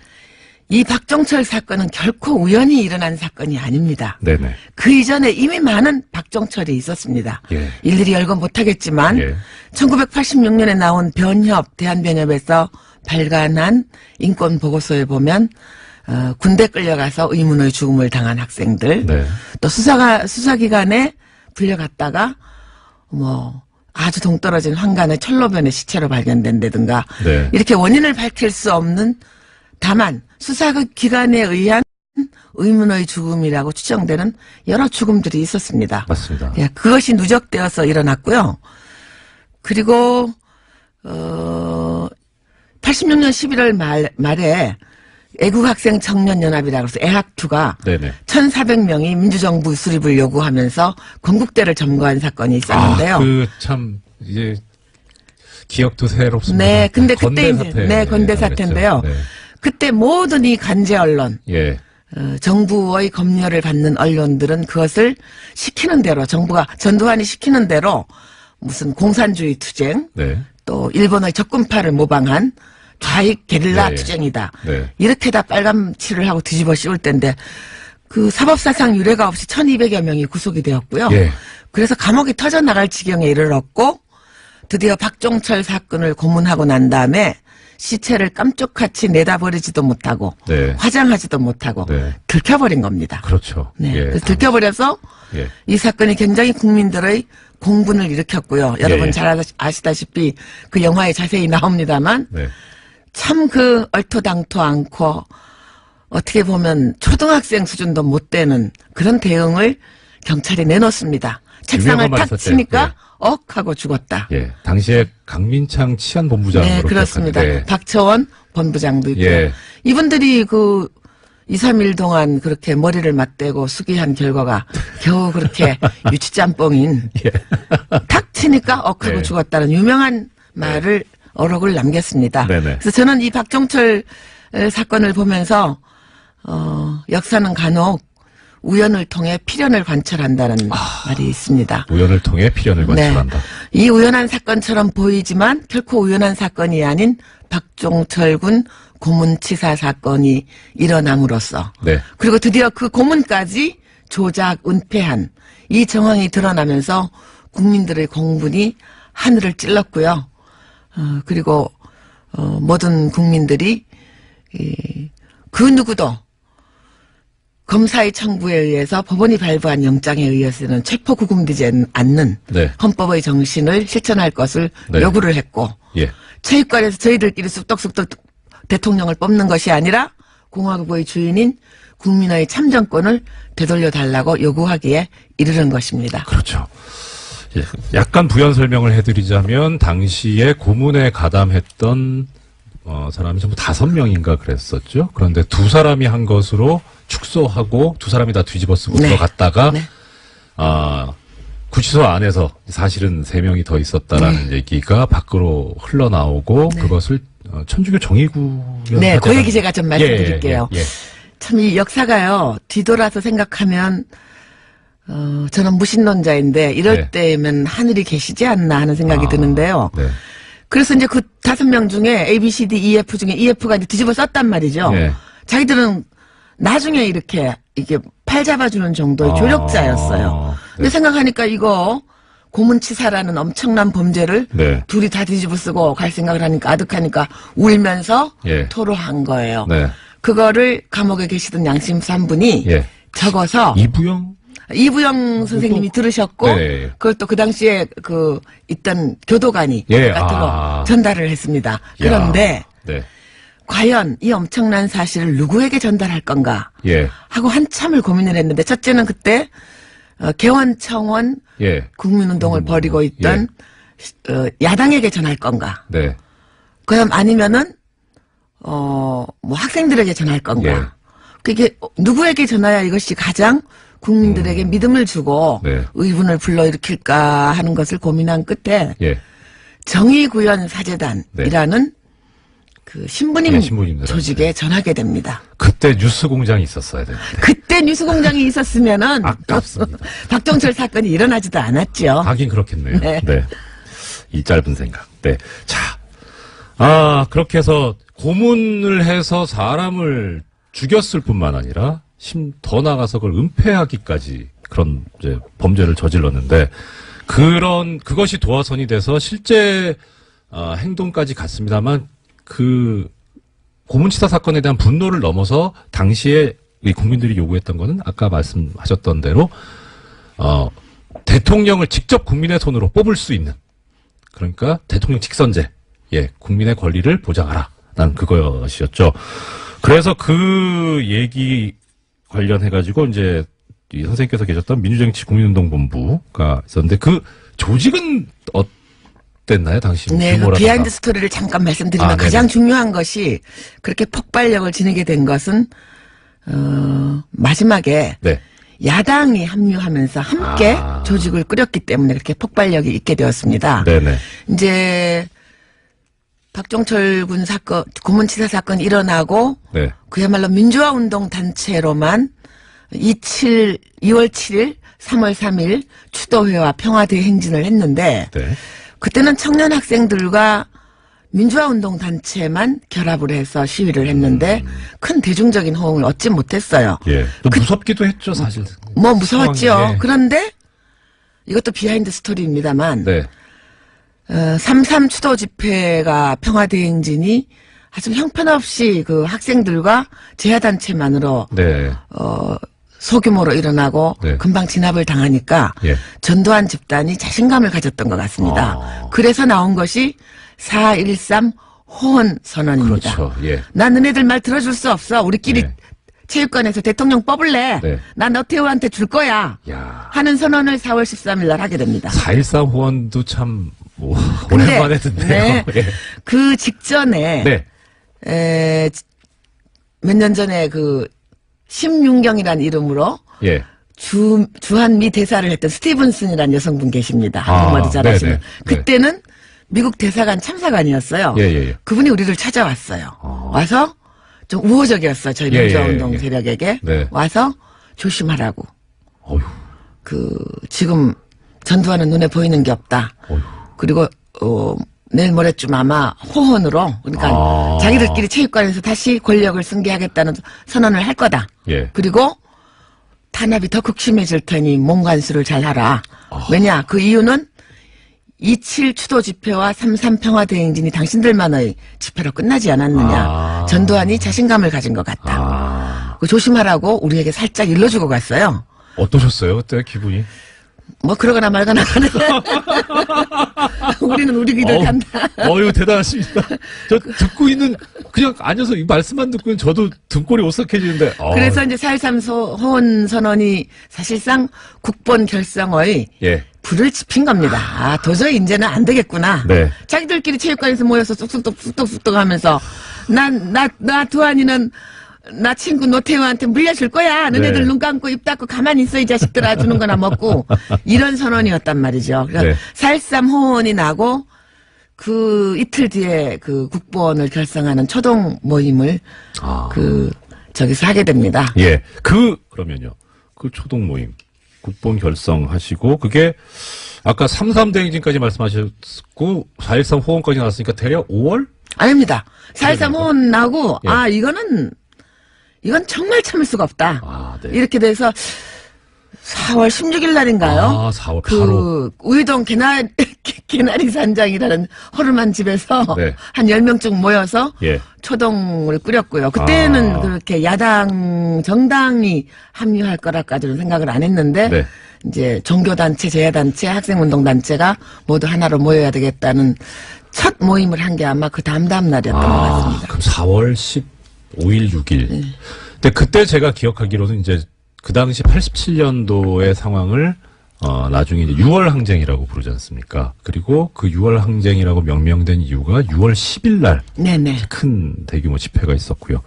이 박정철 사건은 결코 우연히 일어난 사건이 아닙니다. 네네. 그 이전에 이미 많은 박정철이 있었습니다. 예. 일일이 열거 못하겠지만 예. 1986년에 나온 변협, 대한변협에서 발간한 인권보고서에 보면 군대 끌려가서 의문의 죽음을 당한 학생들, 네. 또 수사기관에 불려갔다가 뭐 아주 동떨어진 황간의 철로변의 시체로 발견된다든가 네. 이렇게 원인을 밝힐 수 없는 다만 수사기관에 의한 의문의 죽음이라고 추정되는 여러 죽음들이 있었습니다. 맞습니다. 예, 그것이 누적되어서 일어났고요. 그리고 86년 11월 말에 애국학생 청년연합이라고 해서 애학투가 네네. 1,400명이 민주정부 수립을 요구하면서 건국대를 점거한 사건이 있었는데요. 참 이제 기억도 새롭습니다. 네, 근데 건대 그때 사태. 네, 건대 사태인데요. 네. 그때 모든 이 간제 언론, 예. 정부의 검열을 받는 언론들은 그것을 시키는 대로 전두환이 시키는 대로 무슨 공산주의 투쟁, 네. 또 일본의 적군파를 모방한 좌익 게릴라 네. 투쟁이다. 네. 이렇게 다 빨간칠을 하고 뒤집어 씌울 때인데 그 사법사상 유례가 없이 1,200여 명이 구속이 되었고요. 예. 그래서 감옥이 터져나갈 지경에 이르렀고 드디어 박종철 사건을 고문하고 난 다음에 시체를 깜짝같이 내다버리지도 못하고 네. 화장하지도 못하고 네. 들켜버린 겁니다. 그렇죠. 네. 예. 그래서 들켜버려서 예. 이 사건이 굉장히 국민들의 공분을 일으켰고요. 여러분 예. 잘 아시다시피 그 영화에 자세히 나옵니다만 네. 참 그 얼토당토 않고 어떻게 보면 초등학생 수준도 못 되는 그런 대응을 경찰이 내놓습니다. 책상을 유명한 말 탁 있었죠. 치니까 예. 억 하고 죽었다. 예. 당시에 강민창 치안본부장으로 네, 그렇습니다. 기억하는데. 박처원 본부장도 있고 예. 이분들이 그 2, 3일 동안 그렇게 머리를 맞대고 수기한 결과가 겨우 그렇게 유치짬뽕인 예. 탁 치니까 하고 네. 죽었다는 유명한 말을 어록을 남겼습니다. 네네. 그래서 저는 이 박종철 사건을 보면서 역사는 간혹 우연을 통해 필연을 관철한다는 말이 있습니다. 우연을 통해 필연을 관찰한다. 이 우연한 사건처럼 보이지만 결코 우연한 사건이 아닌 박종철 군 고문치사 사건이 일어남으로써 네. 그리고 드디어 그 고문까지 조작, 은폐한 이 정황이 드러나면서 국민들의 공분이 하늘을 찔렀고요. 그리고 모든 국민들이 그 누구도 검사의 청구에 의해서 법원이 발부한 영장에 의해서는 체포구금되지 않는 네. 헌법의 정신을 실천할 것을 네. 요구를 했고 예. 체육관에서 저희들끼리 쑥덕쑥덕 대통령을 뽑는 것이 아니라 공화국의 주인인 국민의 참정권을 되돌려 달라고 요구하기에 이르는 것입니다. 그렇죠. 예, 약간 부연 설명을 해드리자면 당시에 고문에 가담했던 사람이 전부 5명인가 그랬었죠. 그런데 2사람이 한 것으로 축소하고 2사람이 다 뒤집어쓰고 네. 들어갔다가 네. 구치소 안에서 사실은 3명이 더 있었다라는 얘기가 밖으로 흘러나오고 그것을 천주교 정의구현 네, 그 사태가- 얘기 제가 좀 말씀드릴게요. 예. 참 이 역사가요, 뒤돌아서 생각하면, 저는 무신론자인데, 이럴 네. 때면 하늘이 계시지 않나 하는 생각이 드는데요. 네. 그래서 이제 그 5명 중에 A, B, C, D, E, F 중에 EF가 이제 뒤집어 썼단 말이죠. 네. 자기들은 나중에 이렇게, 이게 팔 잡아주는 정도의 조력자였어요. 근데 네. 생각하니까 이거, 고문치사라는 엄청난 범죄를 네. 둘이 다 뒤집어 쓰고 갈 생각을 하니까 아득하니까 울면서 예. 토로한 거예요. 네. 그거를 감옥에 계시던 양심수 한 분이 예. 적어서 이부영? 이부영 선생님이 들으셨고 네. 그걸 또 그 당시에 그 있던 교도관이 예, 같은 거 전달을 했습니다. 그런데 네. 과연 이 엄청난 사실을 누구에게 전달할 건가 예. 하고 한참을 고민을 했는데 첫째는 그때 개원청원 예. 국민운동을 벌이고 있던 야당에게 전할 건가? 네. 그럼 아니면은 뭐 학생들에게 전할 건가? 예. 그게 누구에게 전해야 이것이 가장 국민들에게 믿음을 주고 네. 의분을 불러일으킬까 하는 것을 고민한 끝에 예. 정의구현 사재단이라는 그 신부님 네, 신부님들한테. 조직에 전하게 됩니다. 그때 뉴스 공장이 있었어야 되는데. 그때 뉴스공장이 있었으면은 아깝습니다. 박종철 사건이 일어나지도 않았죠. 하긴 그렇겠네요. 네. 네. 이 짧은 생각. 네. 자. 그렇게 해서 고문을 해서 사람을 죽였을 뿐만 아니라 더 나아가서 그걸 은폐하기까지 그런 이제 범죄를 저질렀는데 그것이 도화선이 돼서 실제 행동까지 갔습니다만 그 고문치사 사건에 대한 분노를 넘어서 당시에 이 국민들이 요구했던 거는 아까 말씀하셨던 대로 대통령을 직접 국민의 손으로 뽑을 수 있는 그러니까 대통령 직선제 국민의 권리를 보장하라 난 그것이었죠. 그래서 그 얘기 관련해가지고 이제 이 선생님께서 계셨던 민주정치 국민운동본부가 있었는데 그 조직은 어땠나요 당시? 네, 그 규모라든가. 비하인드 스토리를 잠깐 말씀드리면 네네. 가장 중요한 것이 그렇게 폭발력을 지니게 된 것은 마지막에 네. 야당이 합류하면서 함께 조직을 꾸렸기 때문에 그렇게 폭발력이 있게 되었습니다. 네네. 이제 박종철 군 사건, 고문치사 사건이 일어나고 네. 그야말로 민주화 운동 단체로만 2월 7일, 3월 3일 추도회와 평화대회 행진을 했는데 네. 그때는 청년 학생들과 민주화 운동 단체만 결합을 해서 시위를 했는데 큰 대중적인 호응을 얻지 못했어요. 예. 또 무섭기도 했죠, 사실. 뭐 무서웠죠. 상황이. 그런데 이것도 비하인드 스토리입니다만 네. 3.3 추도 집회가 평화대회 행진이 아주 형편없이 그 학생들과 제야단체만으로 네. 소규모로 일어나고 네. 금방 진압을 당하니까 예. 전두환 집단이 자신감을 가졌던 것 같습니다. 그래서 나온 것이 4.13 호언 선언입니다. 그렇죠. 예. 난 너네들 말 들어줄 수 없어. 우리끼리 네. 체육관에서 대통령 뽑을래. 네. 난 너태우한테 줄 거야. 야. 하는 선언을 4월 13일 날 하게 됩니다. 4.13 호언도 참, 근데, 오랜만에 듣네요. 네. 예. 그 직전에 네. 몇 년 전에 그 심윤경이라는 이름으로 예. 주한미 대사를 했던 스티븐슨이라는 여성분 계십니다. 아, 한국말도 잘하시는. 네네. 그때는 미국 대사관 참사관이었어요. 예, 예, 예. 그분이 우리를 찾아왔어요. 와서 좀 우호적이었어요. 저희 예, 민주화운동 예, 예. 세력에게. 네. 와서 조심하라고. 어휴. 지금 전두환은 눈에 보이는 게 없다. 어휴. 그리고 내일 모레쯤 아마 호언으로 그러니까 아. 자기들끼리 체육관에서 다시 권력을 승계하겠다는 선언을 할 거다. 예. 그리고 탄압이 더 극심해질 테니 몸관수를 잘 하라. 왜냐? 그 이유는 27 추도 집회와 33 평화대행진이 당신들만의 집회로 끝나지 않았느냐. 아. 전두환이 자신감을 가진 것 같다. 아. 그 조심하라고 우리에게 살짝 일러주고 갔어요. 어떠셨어요? 그때 기분이? 뭐 그러거나 말거나 하는 우리는 우리 길을 간다. 어유 대단하십니다. 저 듣고 있는 그냥 앉아서 이 말씀만 듣고 있는 저도 등골이 오싹해지는데. 그래서 이제 4.13 호언 선언이 사실상 국본 결성의 예. 불을 지핀 겁니다. 아, 도저히 이제는 안 되겠구나. 네. 자기들끼리 체육관에서 모여서 쑥쑥쑥 하면서 나 두한이는 나 친구 노태우한테 물려줄 거야. 너네들 네. 눈 감고 입 닫고 가만히 있어 이 자식들아 주는 거나 먹고 이런 선언이었단 말이죠. 그러니까 네. 4.13 호언이 나고 그 이틀 뒤에 그 국본을 결성하는 초동 모임을 저기서 하게 됩니다. 예. 그러면요. 그 초동 모임. 국본 결성하시고, 그게, 아까 3.3 대행진까지 말씀하셨고, 4.13 호언까지 나왔으니까 대략 5월? 아닙니다. 4.13 호언 나고, 예. 이건 정말 참을 수가 없다. 아, 네. 이렇게 돼서 4월 16일 날인가요? 아, 4월 바로. 우이동 개나리 산장이라는 허름한 집에서 네. 한 10명쯤 모여서 예. 초동을 꾸렸고요. 그때는 아. 그렇게 정당이 합류할 거라까지는 생각을 안 했는데, 네. 이제 종교단체, 제야단체, 학생운동단체가 모두 하나로 모여야 되겠다는 첫 모임을 한 게 아마 그 다음 날이었던 것 같습니다. 그럼 4월 15일, 6일. 근데 그때 제가 기억하기로는 이제 그 당시 87년도의 상황을 나중에 이제 6월 항쟁이라고 부르지 않습니까? 그리고 그 6월 항쟁이라고 명명된 이유가 6월 10일 날 네네. 큰 대규모 집회가 있었고요.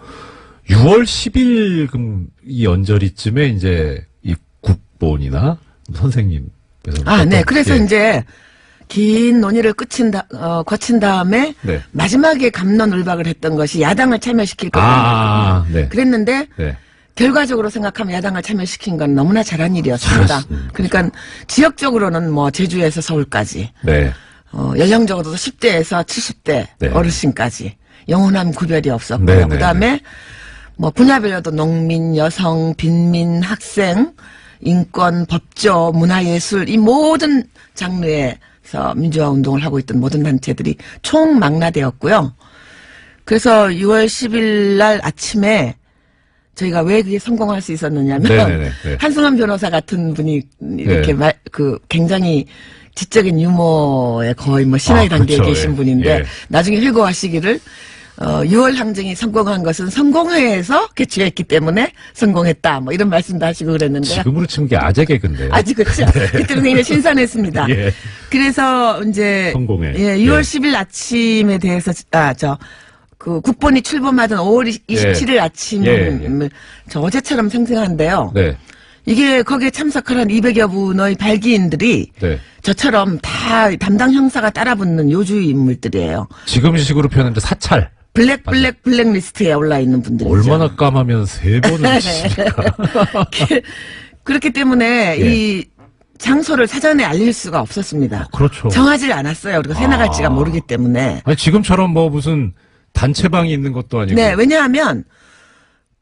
6월 10일 이 연저리쯤에 이제 이 국본이나 선생님께서 네. 그래서 예. 이제 긴 논의를 거친 다음에 네. 마지막에 갑론을박을 했던 것이 야당을 참여시킬 거다. 네. 그랬는데 네. 결과적으로 생각하면 야당을 참여시킨 건 너무나 잘한 일이었습니다. 잘했습니다. 그러니까 지역적으로는 뭐 제주에서 서울까지, 네. 연령적으로도 10대에서 70대 네. 어르신까지 영원한 구별이 없었고요. 네, 네, 그다음에 뭐 분야별로도 농민, 여성, 빈민, 학생, 인권, 법조, 문화예술 이 모든 장르에서 민주화 운동을 하고 있던 모든 단체들이 총망라되었고요. 그래서 6월 10일 날 아침에 저희가 왜 그게 성공할 수 있었느냐면 네네네, 네. 한승환 변호사 같은 분이 이렇게 네. 굉장히 지적인 유머에 거의 뭐 신화의 단계에 그렇죠. 계신 예. 분인데 예. 나중에 회고하시기를 6월 항쟁이 성공한 것은 성공회에서 개최했기 때문에 성공했다. 뭐 이런 말씀도 하시고 그랬는데요. 지금으로 치면 게 아재 개그인데요. 아직 그렇죠. 그때는 굉장히 신선했습니다. 예. 그래서 이제 성공회. 6월 예. 10일 아침에 대해서 그 국본이 출범하던 5월 27일 아침 저 어제처럼 생생한데요. 네. 이게 거기에 참석한 200여 분의 발기인들이 네. 저처럼 다 담당 형사가 따라붙는 요주의 인물들이에요. 지금 식으로 표현하는데 사찰. 블랙리스트에 올라 있는 분들이죠. 얼마나 까마면 3번을 치니까. 그렇기 때문에 예. 이 장소를 사전에 알릴 수가 없었습니다. 그렇죠. 정하질 않았어요. 그리고 새 나갈지가 모르기 때문에. 아니, 지금처럼 뭐 무슨 단체방이 있는 것도 아니고. 네, 왜냐하면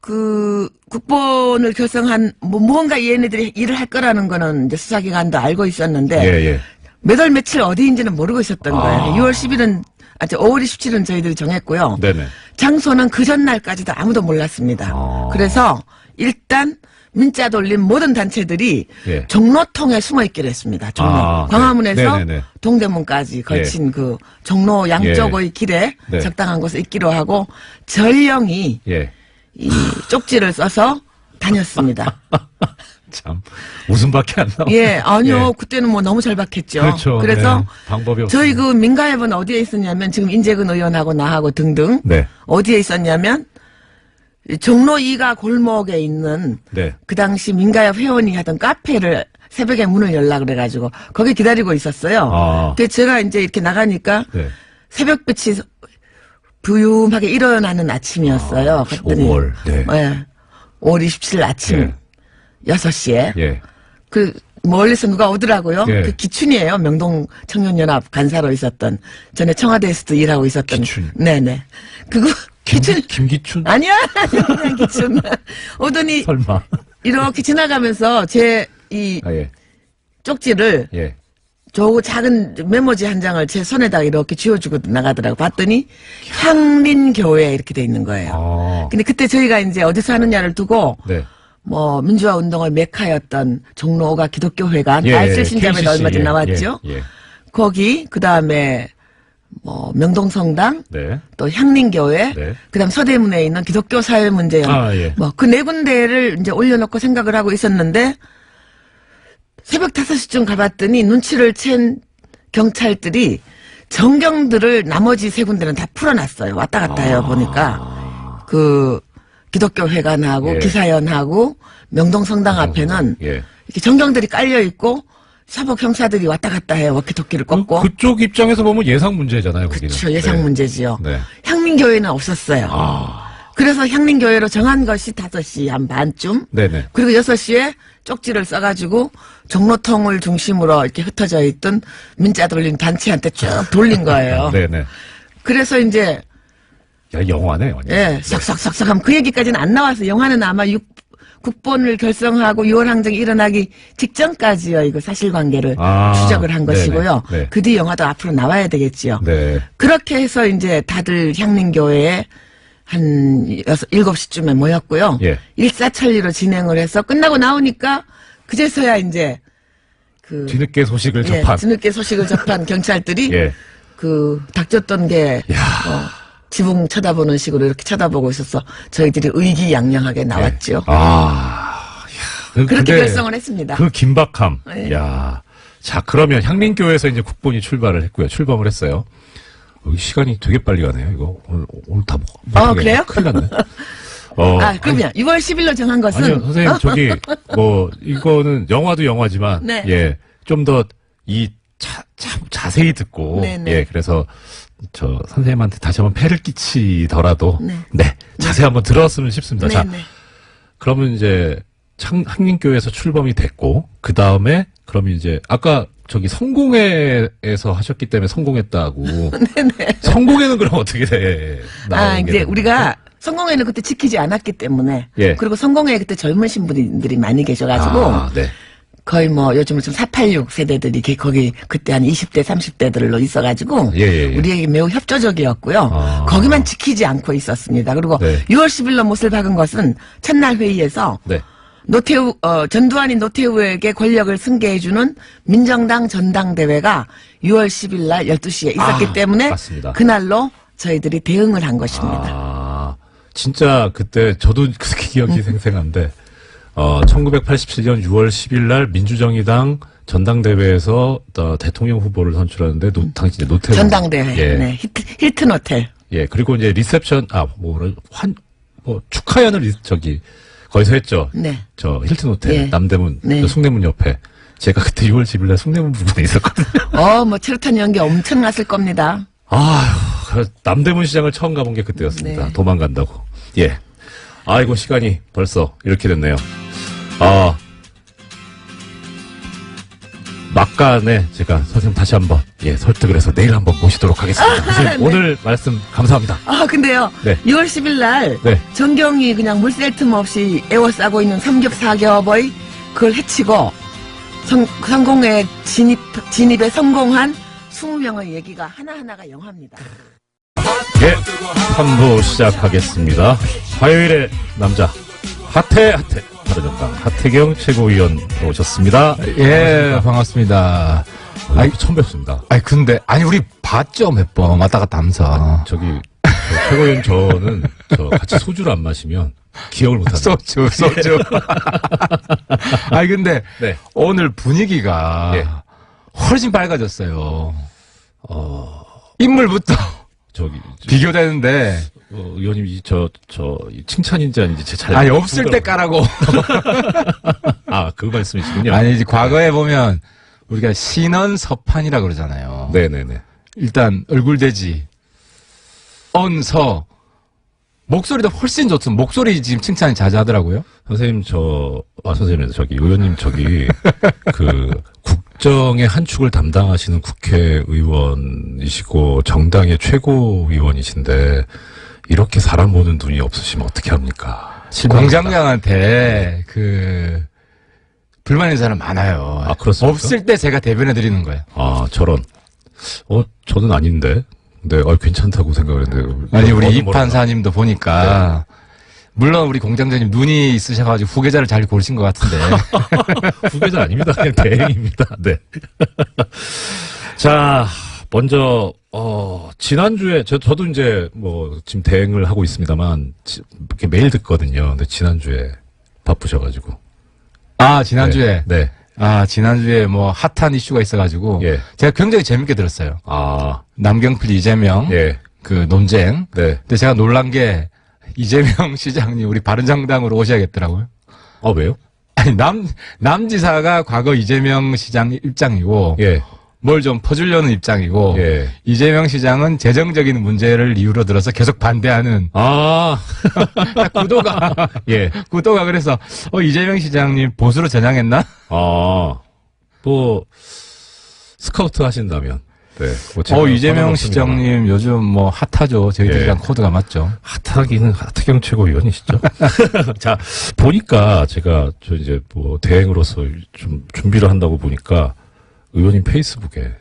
그 국본을 결성한 무언가 얘네들이 일을 할 거라는 거는 이제 수사기관도 알고 있었는데 예. 몇 월 며칠 어디인지는 모르고 있었던 거예요. 6월 10일은 5월 27일은 저희들이 정했고요. 네네. 장소는 그 전날까지도 아무도 몰랐습니다. 그래서 일단 문자 돌린 모든 단체들이 예. 종로통에 숨어 있기로 했습니다. 종로. 네. 광화문에서 네네네. 동대문까지 걸친 그 종로 양쪽의 길에 네. 적당한 곳에 있기로 하고 전령이 예. 이 쪽지를 써서 다녔습니다. 참, 웃음밖에 안 나와요. 예, 아니요. 예. 그때는 뭐 너무 잘 박혔죠. 그렇죠. 그래서 네. 방법이 없어요. 저희 그 민가협은 어디에 있었냐면 지금 인재근 의원하고 나하고 등등 네. 어디에 있었냐면 종로 2가 골목에 있는 네. 그 당시 민가협 회원이 하던 카페를 새벽에 문을 열라 그래가지고 거기 기다리고 있었어요. 아. 그래서 제가 이제 이렇게 나가니까 네. 새벽빛이 부유하게 일어나는 아침이었어요. 그랬더니 5월. 네. 5월 27일 아침 예. 6시에 예. 그 멀리서 누가 오더라고요. 예. 그 기춘이에요. 명동 청년연합 간사로 있었던 전에 청와대에서도 일하고 있었던. 기춘. 네네. 그거 기춘. 김기춘? 아니야, 그냥 기춘. 오더니 설마. 이렇게 지나가면서 제 이 아, 예. 쪽지를 예. 저 작은 메모지 한 장을 제 손에다가 이렇게 쥐어주고 나가더라고. 봤더니 향린교회 이렇게 돼 있는 거예요. 아. 근데 그때 저희가 이제 어디서 하느냐를 두고 네. 뭐 민주화 운동의 메카였던 종로가 기독교회관 예, 알쓸 신자매도 KCC. 얼마 전에 나왔죠. 예. 예. 거기 그다음에 뭐 명동성당 네. 또 향린교회 네. 그다음 서대문에 있는 기독교 사회문제연 아, 예. 뭐 그 네 군데를 이제 올려놓고 생각을 하고 있었는데 새벽 5시쯤 가봤더니 눈치를 챈 경찰들이 정경들을 나머지 세 군데는 다 풀어놨어요. 왔다 갔다 해요. 보니까 그 기독교 회관하고 예. 기사연하고 명동성당 앞에는 예. 이렇게 정경들이 깔려 있고 사복 형사들이 왔다 갔다 해요. 워키토키를 꺾고. 그쪽 입장에서 보면 예상 문제잖아요. 거기는. 그렇죠. 예상 네. 문제지요. 네. 향민교회는 없었어요. 아. 그래서 향민교회로 정한 것이 5시 한 반쯤. 네네. 그리고 6시에 쪽지를 써가지고 종로통을 중심으로 이렇게 흩어져 있던 민자 돌린 단체한테 쭉 돌린 거예요. 네네. 그래서 이제 야, 영화네, 완전. 예, 싹싹싹싹 하면 그 얘기까지는 안 나와서 영화는 아마 국본을 결성하고 6월 항쟁이 일어나기 직전까지요. 이거 사실관계를 아, 추적을 한 것이고요. 네네. 네. 그 뒤 영화도 앞으로 나와야 되겠지요. 네. 그렇게 해서 이제 다들 향린교회에 한 7시쯤에 모였고요. 예. 일사천리로 진행을 해서 끝나고 나오니까 그제서야 이제 그 뒤늦게 소식을 예, 접한. 뒤늦게 소식을 접한 경찰들이 예. 그 닥쳤던 게 지붕 쳐다보는 식으로 이렇게 쳐다보고 있어서 저희들이 의기양양하게 나왔죠. 아. 야, 그렇게 근데 결성을 했습니다. 그 긴박함. 네. 야. 자, 그러면 향린교회에서 이제 국본이 출발을 했고요. 출범을 했어요. 시간이 되게 빨리 가네요. 이거 오늘 다 그래요? 큰일 났네. 그러면 6월 10일로 정한 것은 아니요, 선생님, 저기, 이거는 영화도 영화지만, 네. 예, 좀 더 자세히 듣고, 네네. 예, 그래서, 선생님한테 다시 한번 폐를 끼치더라도, 네. 네, 자세히 한번 들었으면 싶습니다. 자, 네네. 그러면 이제, 한림교회에서 출범이 됐고, 그 다음에, 그러면 이제, 아까, 성공회에서 하셨기 때문에 성공했다고. 네네. 성공회는 그럼 어떻게 돼? 이제 우리가 성공회는 그때 지키지 않았기 때문에. 예. 그리고 성공회에 그때 젊으신 분들이 많이 계셔가지고. 네. 거의 뭐 요즘은 좀 486 세대들이 거기 그때 한 20대, 30대들로 있어가지고. 예. 우리에게 매우 협조적이었고요. 아. 거기만 지키지 않고 있었습니다. 그리고 네. 6월 10일로 못을 박은 것은 첫날 회의에서. 네. 전두환이 노태우에게 권력을 승계해주는 민정당 전당대회가 6월 10일 날 12시에 있었기 때문에 맞습니다. 그날로 저희들이 대응을 한 것입니다. 아, 진짜 그때 저도 그렇게 기억이 생생한데, 1987년 6월 10일 날 민주정의당 전당대회에서 대통령 후보를 선출하는데, 당시 노태우. 전당대회. 예. 네. 힐튼 호텔. 예, 그리고 이제 리셉션, 축하연을 거기서 했죠. 네. 힐튼 호텔, 예. 남대문, 네. 숭례문 옆에. 제가 그때 6월 10일 날 숭례문 부분에 있었거든요. 뭐 체류탄 연기 엄청 났을 겁니다. 아휴, 남대문 시장을 처음 가본 게 그때였습니다. 네. 도망간다고. 예. 아이고, 시간이 벌써 이렇게 됐네요. 막간에 제가 선생님 다시 한번, 설득을 해서 내일 한번 모시도록 하겠습니다. 선생님, 네. 오늘 말씀 감사합니다. 근데요. 네. 6월 10일 날 네. 전경이 그냥 물샐 틈 없이 에워싸고 있는 삼겹사겹의 그걸 해치고 성공에 진입에 성공한 20명의 얘기가 하나하나가 영화입니다. 예, 3부 시작하겠습니다. 화요일의 남자, 바른정당 하태경 최고위원 오셨습니다. 예, 반갑습니다. 처음 뵙습니다. 우리 봤죠, 몇 번. 왔다 갔다 하면서. 최고위원 저는 같이 소주를 안 마시면 기억을 못 합니다. 소주. 근데, 네. 오늘 분위기가 예. 훨씬 밝아졌어요. 인물부터 비교되는데. 의원님, 이 칭찬인지 아닌지 잘. 아니, 없을 때 까라고. 그 말씀이시군요. 아니, 이제 과거에 보면 우리가 신언서판이라고 그러잖아요. 네네네. 일단 얼굴대지, 언서, 목소리도 훨씬 좋습니다. 목소리 지금 칭찬이 자자하더라고요. 선생님, 선생님, 의원님, 국정의 한 축을 담당하시는 국회의원이시고, 정당의 최고위원이신데, 이렇게 사람 보는 눈이 없으시면 어떻게 합니까? 공장장한테, 불만 있는 사람 많아요. 그렇습니까? 없을 때 제가 대변해 드리는 거예요. 저런. 저는 아닌데. 네, 괜찮다고 생각을 했는데. 아니, 우리 이판사님도 보니까, 물론 우리 공장장님 눈이 있으셔가지고 후계자를 잘 고르신 것 같은데. 후계자 아닙니다. 그냥 대행입니다. 네. 자, 먼저, 지난주에, 저도 이제 지금 대행을 하고 있습니다만, 이렇게 매일 듣거든요. 근데 지난주에 바쁘셔가지고. 지난주에? 네. 지난주에 핫한 이슈가 있어가지고. 예. 제가 굉장히 재밌게 들었어요. 남경필, 이재명. 예. 논쟁. 네. 근데 제가 놀란 게, 이재명 시장님 우리 바른정당으로 오셔야겠더라고요. 왜요? 아니, 남지사가 과거 이재명 시장 입장이고. 예. 뭘 좀 퍼주려는 입장이고. 예. 이재명 시장은 재정적인 문제를 이유로 들어서 계속 반대하는. 구도가. 예. 구도가 그래서, 이재명 시장님 보수로 전향했나? 스카우트 하신다면. 네. 이재명 시장님 요즘 핫하죠. 저희들이랑 코드가 맞죠. 핫하기는 하태경 최고위원이시죠. 자, 보니까 제가 이제 대행으로서 좀 준비를 한다고 보니까 의원님 페이스북에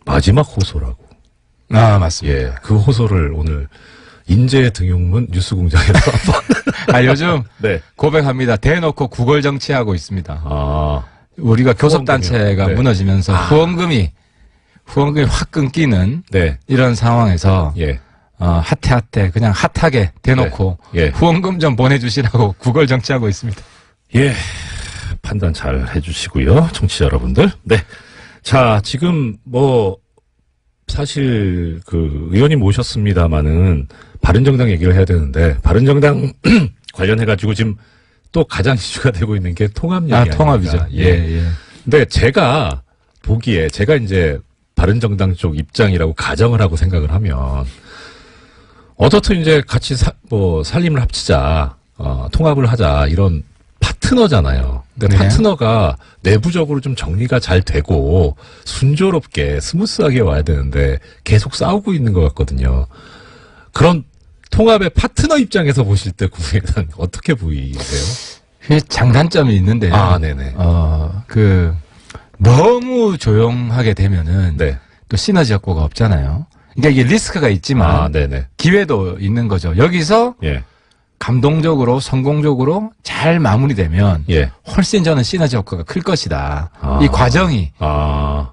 마지막 호소라고. 맞습니다. 예. 그 호소를 오늘 인재의 등용문 뉴스공장에서 한번. 요즘. 네. 고백합니다. 대놓고 구걸 정치하고 있습니다. 우리가 교섭단체가 네. 무너지면서 후원금이 확 끊기는. 네. 이런 상황에서. 예. 핫해. 그냥 핫하게 대놓고. 네. 예. 후원금 좀 보내주시라고 구걸 정치하고 있습니다. 예. 판단 잘 해주시고요. 청취자 여러분들. 네. 자, 지금 사실 의원님 모셨습니다마는 바른정당 얘기를 해야 되는데 바른정당 관련해가지고 지금 또 가장 이슈가 되고 있는 게 통합 얘기 아닙니까? 통합이죠. 예. 근데 제가 보기에 제가 이제 바른정당 쪽 입장이라고 가정을 하고 생각을 하면 어떻든 이제 같이 살림을 합치자, 통합을 하자 이런 파트너잖아요. 근데 네. 파트너가 내부적으로 좀 정리가 잘 되고 순조롭게 스무스하게 와야 되는데 계속 싸우고 있는 것 같거든요. 그런 통합의 파트너 입장에서 보실 때 국민의당 어떻게 보이세요? 장단점이 있는데요. 네네. 너무 조용하게 되면은 네. 또 시너지 효과가 없잖아요. 그러니까 이게 리스크가 있지만 네네. 기회도 있는 거죠. 여기서 예. 감동적으로 성공적으로 잘 마무리되면 예. 훨씬 저는 시너지 효과가 클 것이다. 이 과정이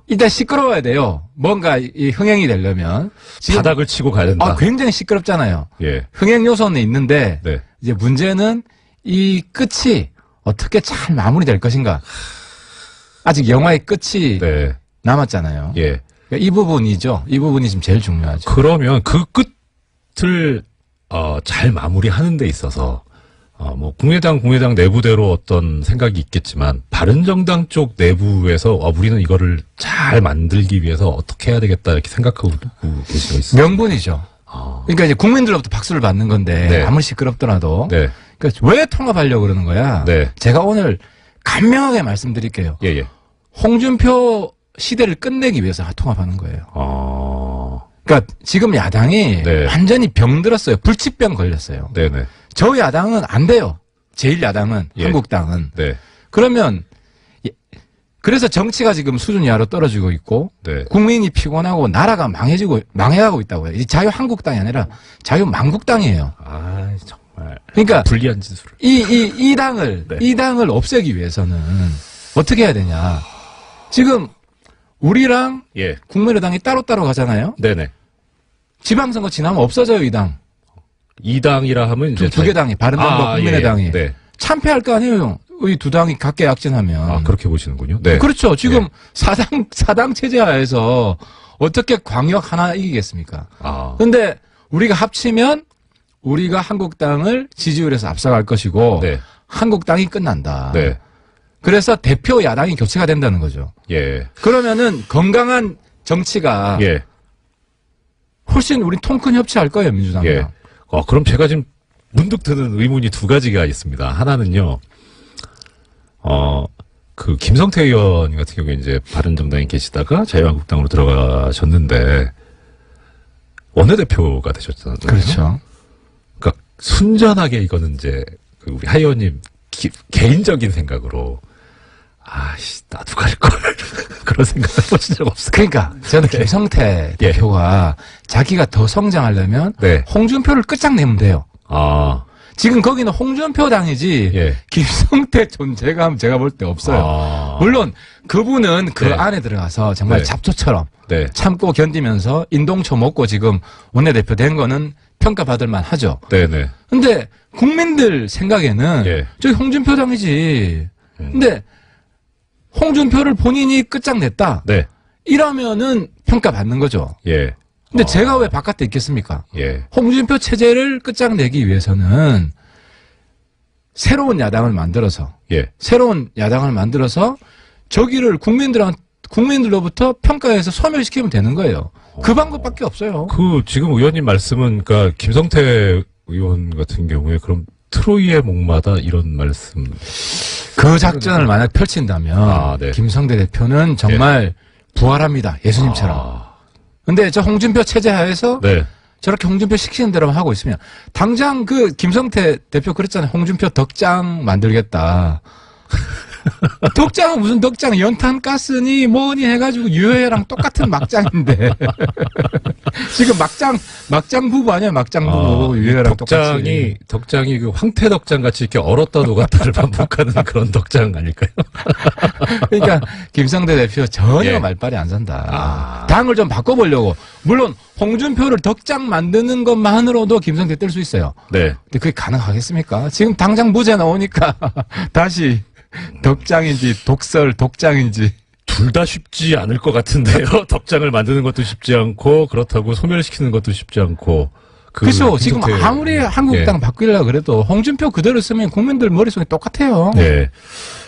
일단 시끄러워야 돼요. 뭔가 이 흥행이 되려면 지금 바닥을 치고 가야 된다. 굉장히 시끄럽잖아요. 예. 흥행 요소는 있는데 네. 이제 문제는 이 끝이 어떻게 잘 마무리될 것인가. 아직 영화의 끝이 네. 남았잖아요. 예. 그러니까 이 부분이죠. 이 부분이 지금 제일 중요하죠. 그러면 그 끝을 잘 마무리하는 데 있어서 국민의당 내부대로 어떤 생각이 있겠지만 바른정당 쪽 내부에서 우리는 이거를 잘 만들기 위해서 어떻게 해야 되겠다 이렇게 생각하고 계신 거 있어요? 명분이죠. 그러니까 이제 국민들로부터 박수를 받는 건데 네. 아무리 시끄럽더라도 네. 그러니까 왜 통합하려고 그러는 거야? 네. 제가 오늘 간명하게 말씀드릴게요. 예. 홍준표 시대를 끝내기 위해서 통합하는 거예요. 그러니까 지금 야당이 네. 완전히 병들었어요. 불치병 걸렸어요. 네네. 저 야당은 안 돼요. 제1야당은 예. 한국당은. 네. 그러면 그래서 정치가 지금 수준 이하로 떨어지고 있고 네. 국민이 피곤하고 나라가 망해가고 있다고요. 이 자유한국당이 아니라 자유만국당이에요. 정말. 그러니까 불리한 짓을. 이 당을 네. 이 당을 없애기 위해서는 어떻게 해야 되냐? 지금 우리랑 예. 국민의당이 따로따로 가잖아요. 네네. 지방선거 지나면 없어져요, 이 당. 이 당이라 하면 이제 두 개 당이 바른당과 국민의당이 예. 네. 참패할 거 아니에요. 이 두 당이 각계 약진하면. 그렇게 보시는군요. 네. 그렇죠. 지금 예. 사당 체제하에서 어떻게 광역 하나 이기겠습니까? 아. 근데 우리가 합치면 우리가 한국당을 지지율에서 앞서갈 것이고 네. 한국당이 끝난다. 네. 그래서 대표 야당이 교체가 된다는 거죠. 예. 그러면은 건강한 정치가 예. 훨씬 우리 통큰 협치할 거예요, 민주당이랑. 예. 그럼 제가 지금 문득 드는 의문이 두 가지가 있습니다. 하나는요, 그 김성태 의원 같은 경우에 이제 바른정당에 계시다가 자유한국당으로 들어가셨는데 원내대표가 되셨잖아요. 그렇죠. 그러니까 순전하게 이거는 이제 그 우리 하 의원님 개인적인 생각으로 나도 갈 걸. 그런 생각 해보신 적 없어요. 그러니까 저는 김성태 대표가 자기가 더 성장하려면 네. 홍준표를 끝장내면 돼요. 아. 지금 거기는 홍준표 당이지 예. 김성태 존재감 제가 볼 때 없어요. 아. 물론 그분은 그 네. 안에 들어가서 정말 네. 잡초처럼 네. 참고 견디면서 인동초 먹고 지금 원내대표 된 거는 평가받을 만하죠. 네네. 근데 국민들 생각에는 예. 저기 홍준표 당이지. 근데 홍준표를 본인이 끝장냈다. 네. 이러면은 평가받는 거죠. 예. 근데 제가 왜 바깥에 있겠습니까? 예. 홍준표 체제를 끝장내기 위해서는 새로운 야당을 만들어서 예. 저기를 국민들로부터 평가해서 소멸시키면 되는 거예요. 그 방법밖에 없어요. 그 지금 의원님 말씀은 그러니까 김성태 의원 같은 경우에 그럼 트로이의 목마다 이런 말씀. 그 작전을 만약 펼친다면 네. 김성태 대표는 정말 부활합니다. 예수님처럼. 근데 저 홍준표 체제 하에서 네. 저렇게 홍준표 시키는 대로만 하고 있으면 당장 그 김성태 대표 그랬잖아요. 홍준표 덕장 만들겠다. 덕장은 무슨 덕장, 연탄 가스니 뭐니 해가지고 유해랑 똑같은 막장인데 지금 막장 부부 아니야? 막장 부부 유해랑 똑같이. 덕장이 그 황태 덕장 같이 이렇게 얼었다 녹았다를 반복하는 그런 덕장 아닐까요? 그러니까 김성태 대표 전혀 예. 말빨이 안 산다. 당을 좀 바꿔보려고. 물론 홍준표를 덕장 만드는 것만으로도 김성태 뜰 수 있어요. 네. 근데 그게 가능하겠습니까? 지금 당장 무죄 나오니까 다시 덕장인지 독장인지 둘 다 쉽지 않을 것 같은데요. 덕장을 만드는 것도 쉽지 않고 그렇다고 소멸시키는 것도 쉽지 않고. 그렇죠. 지금 아무리 한국당 바꾸려고 그래도 홍준표 그대로 쓰면 국민들 머릿속에 똑같아요. 네.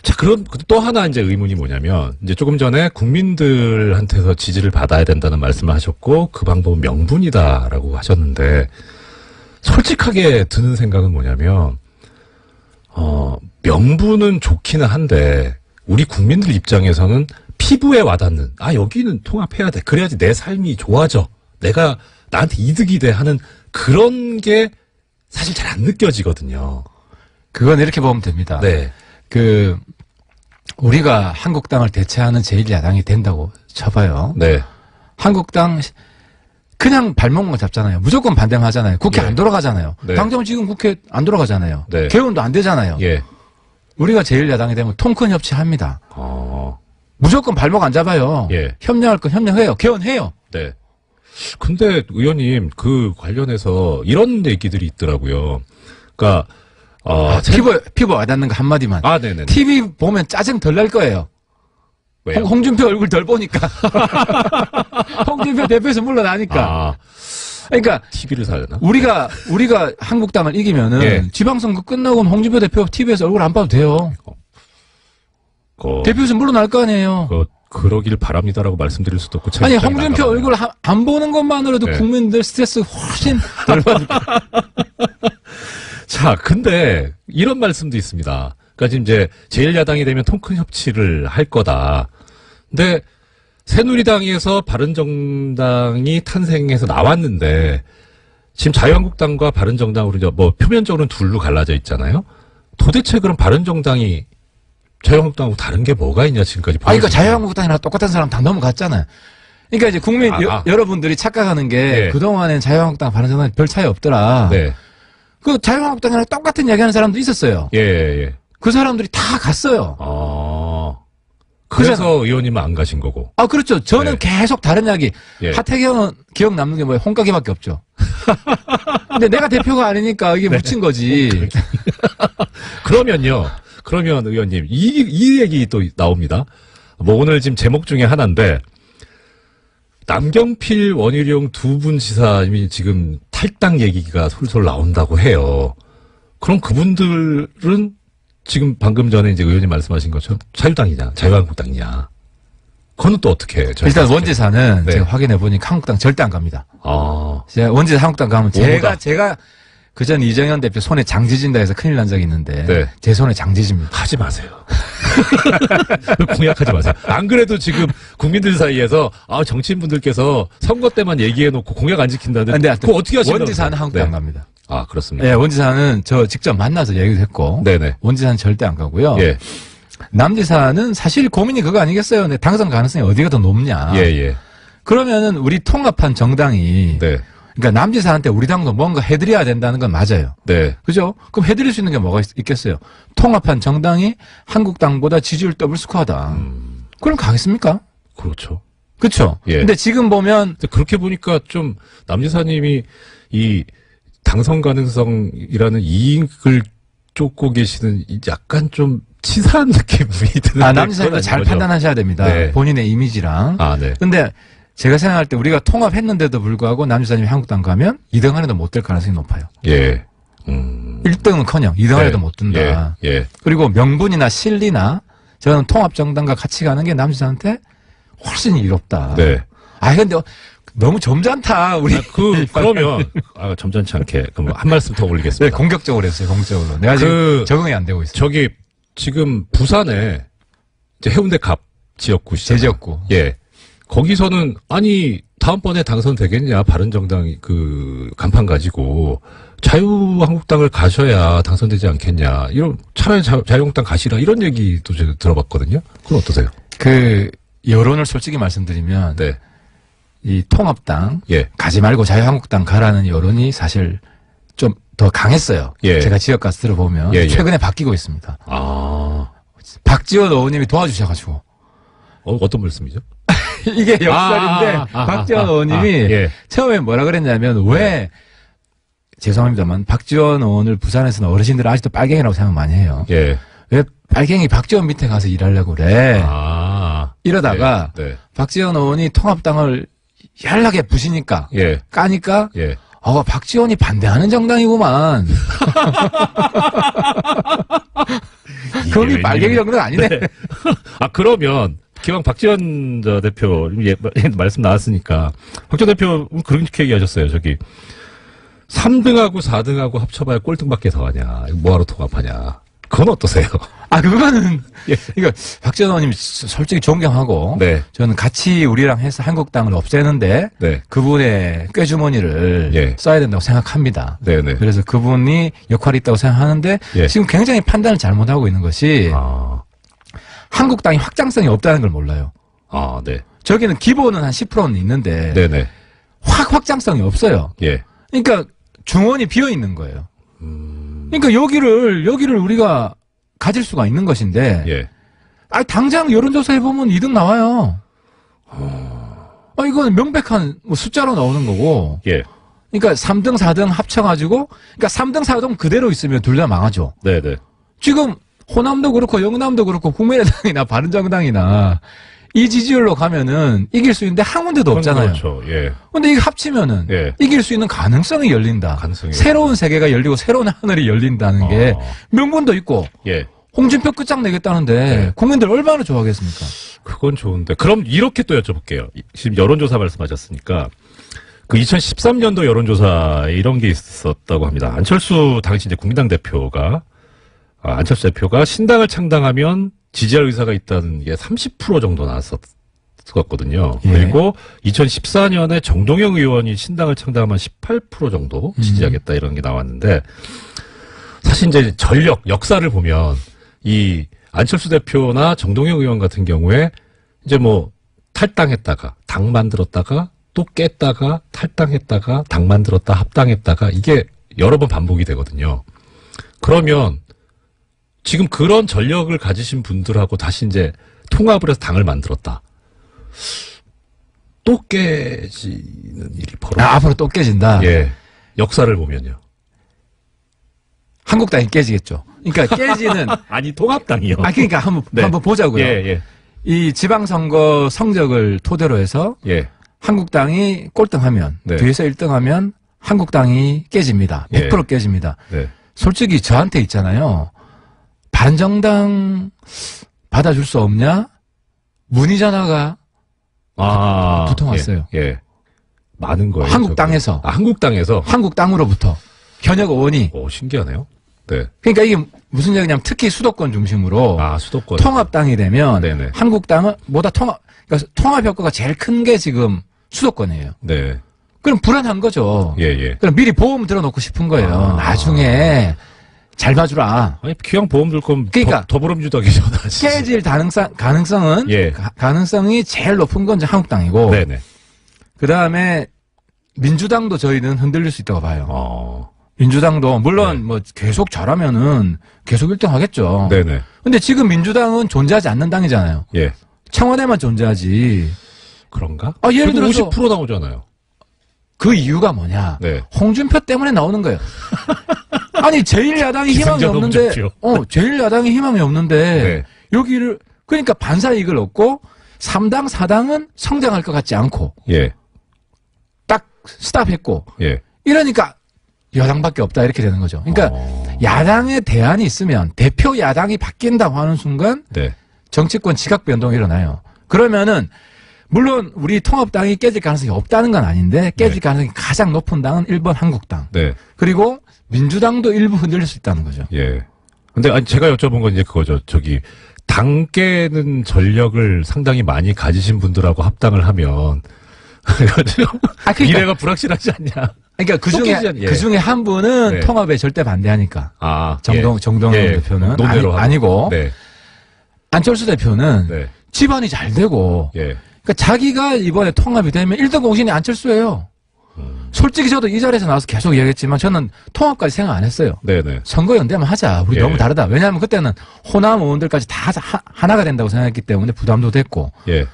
자, 그럼 또 하나 이제 의문이 뭐냐면 이제 조금 전에 국민들한테서 지지를 받아야 된다는 말씀을 하셨고 그 방법은 명분이다라고 하셨는데 솔직하게 드는 생각은 뭐냐면 명분은 좋기는 한데 우리 국민들 입장에서는 피부에 와닿는 여기는 통합해야 돼. 그래야지 내 삶이 좋아져. 내가 나한테 이득이 돼 하는 그런 게 사실 잘 안 느껴지거든요. 그건 이렇게 보면 됩니다. 네. 우리가 한국당을 대체하는 제1야당이 된다고 쳐봐요. 네. 한국당 그냥 발목만 잡잖아요. 무조건 반대만 하잖아요. 국회 네. 안 돌아가잖아요. 네. 당장 지금 국회 안 돌아가잖아요. 네. 개헌도 안 되잖아요. 예. 우리가 제1야당이 되면 통큰 협치합니다. 무조건 발목 안 잡아요. 예. 협력할 건 협력해요. 개헌해요. 네. 근데 의원님 그 관련해서 이런 얘기들이 있더라고요. 그러니까 피부 와닿는 거 한마디만. 네네. TV 보면 짜증 덜 날 거예요. 왜요? 홍준표 얼굴 덜 보니까. 홍준표 대표에서 물러나니까. 그러니까 TV를 사려나? 우리가 한국당을 이기면은 예. 지방선거 끝나고 홍준표 대표 TV에서 얼굴 안 봐도 돼요. 대표에서 물러날 거 아니에요. 그러길 바랍니다라고 말씀드릴 수도 없고. 아니 홍준표 얼굴 안 보는 것만으로도 네. 국민들 스트레스 훨씬 덜 받을 거예요. 자, 근데 이런 말씀도 있습니다. 그러니까 지금 이제 제1야당이 되면 통큰 협치를 할 거다. 근데 새누리당에서 바른정당이 탄생해서 나왔는데 지금 자유한국당과 바른정당으로 이제 뭐 표면적으로는 둘로 갈라져 있잖아요. 도대체 그럼 바른정당이 자유한국당하고 다른 게 뭐가 있냐 지금까지. 그러니까 자유한국당이랑 똑같은 사람 다 넘어갔잖아요. 그러니까 이제 국민 여러분들이 착각하는 게 네. 그동안엔 자유한국당 바른정당 별 차이 없더라. 네. 그 자유한국당이랑 똑같은 이야기하는 사람도 있었어요. 예. 그 사람들이 다 갔어요. 그래서 의원님은 안 가신 거고. 그렇죠. 저는 계속 다른 이야기. 예. 하태경은 기억 남는 게 뭐예요? 홍가기밖에 없죠. 근데 내가 대표가 아니니까 이게 묻힌 거지. 그러면 의원님 이 얘기 또 나옵니다. 뭐 오늘 지금 제목 중에 하나인데 남경필, 원희룡 두 분 지사님이 지금 탈당 얘기가 솔솔 나온다고 해요. 그럼 그분들은 지금 방금 전에 이제 의원님 말씀하신 것처럼 자유당이냐, 자유한국당이냐. 그건 또 어떻게 해요? 일단 원지사는 네. 제가 확인해 보니까 한국당 절대 안 갑니다. 아, 제가 원지사 한국당 가면 오보다. 제가 그전 이정현 대표 손에 장지진다 해서 큰일 난 적이 있는데 네. 제 손에 장지집니다. 하지 마세요. 공약하지 마세요. 안 그래도 지금 국민들 사이에서 정치인분들께서 선거 때만 얘기해놓고 공약 안 지킨다는데 근데 그거 어떻게 하시려고 원지사는 한국당 안 네. 갑니다. 아, 그렇습니다. 예, 원지사는 저 직접 만나서 얘기도 했고 네네. 원지사는 절대 안 가고요. 예, 남지사는 사실 고민이 그거 아니겠어요. 근데 당선 가능성이 어디가 더 높냐. 예. 그러면은 우리 통합한 정당이 네, 그러니까 남지사한테 우리 당도 뭔가 해드려야 된다는 건 맞아요. 네. 그죠? 그럼 해드릴 수 있는 게 뭐가 있겠어요? 통합한 정당이 한국당보다 지지율 더블 스코어다. 그럼 가겠습니까? 그렇죠. 그렇죠. 예. 근데 지금 보면 근데 그렇게 보니까 좀 남지사님이 이 당선 가능성이라는 이익을 쫓고 계시는 약간 좀 치사한 느낌이 드는데. 남지사님도 잘 그건 아닌 거죠? 판단하셔야 됩니다. 네. 본인의 이미지랑. 아, 네. 근데 제가 생각할 때 우리가 통합했는데도 불구하고 남지사님이 한국당 가면 2등 안에도 못 될 가능성이 높아요. 예. 1등은커녕 2등 안에도 못 든다. 예. 그리고 명분이나 실리나 저는 통합정당과 같이 가는 게 남지사한테 훨씬 이롭다. 네. 근데 너무 점잖다. 우리 그러면, 점잖지 않게, 그럼 한 말씀 더 네, 올리겠습니다. 공격적으로 했어요. 공격적으로. 내가 지금 적응이 안 되고 있어요. 저기, 지금 부산에, 이제 해운대 갑 지역구시죠. 제 지역구. 예. 거기서는, 다음번에 당선되겠냐, 바른정당 간판 가지고, 자유한국당을 가셔야 당선되지 않겠냐, 차라리 자유한국당 가시라, 이런 얘기도 제가 들어봤거든요. 그건 어떠세요? 여론을 솔직히 말씀드리면, 네. 이 통합당, 예. 가지 말고 자유한국당 가라는 여론이 사실 좀 더 강했어요. 예. 제가 지역 가서 들어보면. 예. 최근에 바뀌고 있습니다. 박지원 의원님이 도와주셔가지고. 어떤 말씀이죠? 이게 역설인데, 박지원 의원님이 예. 처음에 뭐라 그랬냐면, 죄송합니다만, 박지원 의원을 부산에서는 어르신들은 아직도 빨갱이라고 생각 많이 해요. 예. 왜 빨갱이 박지원 밑에 가서 일하려고 그래? 이러다가, 네. 박지원 의원이 통합당을 яр하게 부시니까, 예. 까니까, 예. 박지원이 반대하는 정당이구만. 거기 빨갱이 정도는 아니네. 네. 그러면, 기왕 박지원 대표, 말씀 나왔으니까, 박지원 대표, 그렇게 얘기하셨어요. 3등하고 4등하고 합쳐봐야 꼴등밖에 더 하냐. 뭐하러 통합하냐. 그건 어떠세요? 그거는, 이거, 박지원 의원님 솔직히 존경하고, 네. 저는 같이 우리랑 해서 한국당을 없애는데, 네. 그분의 꾀주머니를 써야 된다고 생각합니다. 네네. 그래서 그분이 역할이 있다고 생각하는데, 예. 지금 굉장히 판단을 잘못하고 있는 것이, 한국당이 확장성이 없다는 걸 몰라요. 네. 저기는 기본은 한 10%는 있는데, 네네. 확장성이 없어요. 예. 그러니까 중원이 비어 있는 거예요. 그러니까 여기를 우리가 가질 수가 있는 것인데, 예. 당장 여론조사 해보면 2등 나와요. 이건 명백한 숫자로 나오는 거고, 예. 그러니까 3등, 4등 합쳐가지고, 그러니까 3등, 4등 그대로 있으면 둘 다 망하죠. 네네. 지금 호남도 그렇고 영남도 그렇고 국민의당이나 바른정당이나 이 지지율로 가면은 이길 수 있는데 한 군데도 없잖아요. 그렇죠. 예. 근데 이게 합치면은 예. 이길 수 있는 가능성이 열린다. 새로운 세계가 열리고 새로운 하늘이 열린다는 게 명분도 있고, 예. 홍준표 끝장내겠다는데 국민들 얼마나 좋아하겠습니까? 그건 좋은데. 그럼 이렇게 또 여쭤볼게요. 지금 여론조사 말씀하셨으니까, 2013년도 여론조사 이런 게 있었다고 합니다. 안철수 당시 이제 국민당 대표가, 안철수 대표가 신당을 창당하면 지지할 의사가 있다는 게 30% 정도 나왔었거든요. 예. 그리고 2014년에 정동영 의원이 신당을 창당하면 18% 정도 지지하겠다 이런 게 나왔는데, 사실 이제 역사를 보면 이 안철수 대표나 정동영 의원 같은 경우에 이제 탈당했다가 당 만들었다가 또 깼다가 탈당했다가 당 만들었다 합당했다가 이게 여러 번 반복이 되거든요. 그러면 지금 그런 전력을 가지신 분들하고 다시 이제 통합을 해서 당을 만들었다. 또 깨지는 일이 앞으로 또 깨진다. 예. 역사를 보면요. 한국당이 깨지겠죠. 그러니까 깨지는 통합당이요. 그러니까 한번 보자고요. 예. 이 지방선거 성적을 토대로 해서 예. 한국당이 꼴등하면 네. 뒤에서 1등하면 한국당이 깨집니다. 100% 깨집니다. 네. 솔직히 저한테 있잖아요. 바른정당 받아줄 수 없냐? 문의 전화가 두 통 왔어요. 예. 많은 거예요. 한국당에서. 저거. 한국당에서. 한국당으로부터 현역 의원이. 오, 신기하네요. 네. 그러니까 이게 무슨 얘기냐면 특히 수도권 중심으로 수도권. 통합당이 되면 네네. 한국당은 그러니까 통합 효과가 제일 큰 게 지금 수도권이에요. 네. 그럼 불안한 거죠. 예, 예. 그럼 미리 보험 들어놓고 싶은 거예요. 나중에 잘 봐주라. 아니, 기왕 보험 들 거면 그러니까 더불어민주당이 전화지. 깨질 가능성은 예. 가능성이 제일 높은 건 이제 한국당이고 네네. 그 다음에 민주당도 저희는 흔들릴 수 있다고 봐요. 민주당도 물론 네. 뭐 계속 잘하면은 계속 1등 하겠죠. 네네. 근데 지금 민주당은 존재하지 않는 당이잖아요. 예. 청와대만 존재하지. 그런가? 예를 그래도 들어서 50% 나오잖아요. 그 이유가 뭐냐? 네. 홍준표 때문에 나오는 거예요. 아니 제1야당이 희망이 기승전 없는데, 홍준표. 제1야당이 희망이 없는데 네. 여기를 그러니까 반사 이익을 얻고 3당 4당은 성장할 것 같지 않고 예. 딱 스탑했고 예. 이러니까 여당밖에 없다 이렇게 되는 거죠. 그러니까 야당의 대안이 있으면 대표 야당이 바뀐다고 하는 순간 네. 정치권 지각 변동이 일어나요. 그러면은 물론 우리 통합당이 깨질 가능성이 없다는 건 아닌데 깨질 네. 가능성이 가장 높은 당은 1번 한국당. 네. 그리고 민주당도 일부 흔들릴 수 있다는 거죠. 예. 근데 아니 제가 여쭤본 건 이제 그거죠. 당 깨는 전력을 상당히 많이 가지신 분들하고 합당을 하면 그러니까, 미래가 불확실하지 않냐. 그러니까 그 중에 한 분은 네. 통합에 절대 반대하니까. 정동원 예. 대표는 논외로 아니고 네. 안철수 대표는 네. 집안이 잘 되고 예. 그러니까 자기가 이번에 통합이 되면 1등 공신이 안철수예요. 솔직히 저도 이 자리에서 나와서 계속 얘기했지만 저는 통합까지 생각 안 했어요. 네네. 선거연대만 하자. 우리 예. 너무 다르다. 왜냐하면 그때는 호남 의원들까지 다 하나가 된다고 생각했기 때문에 부담도 됐고. 예.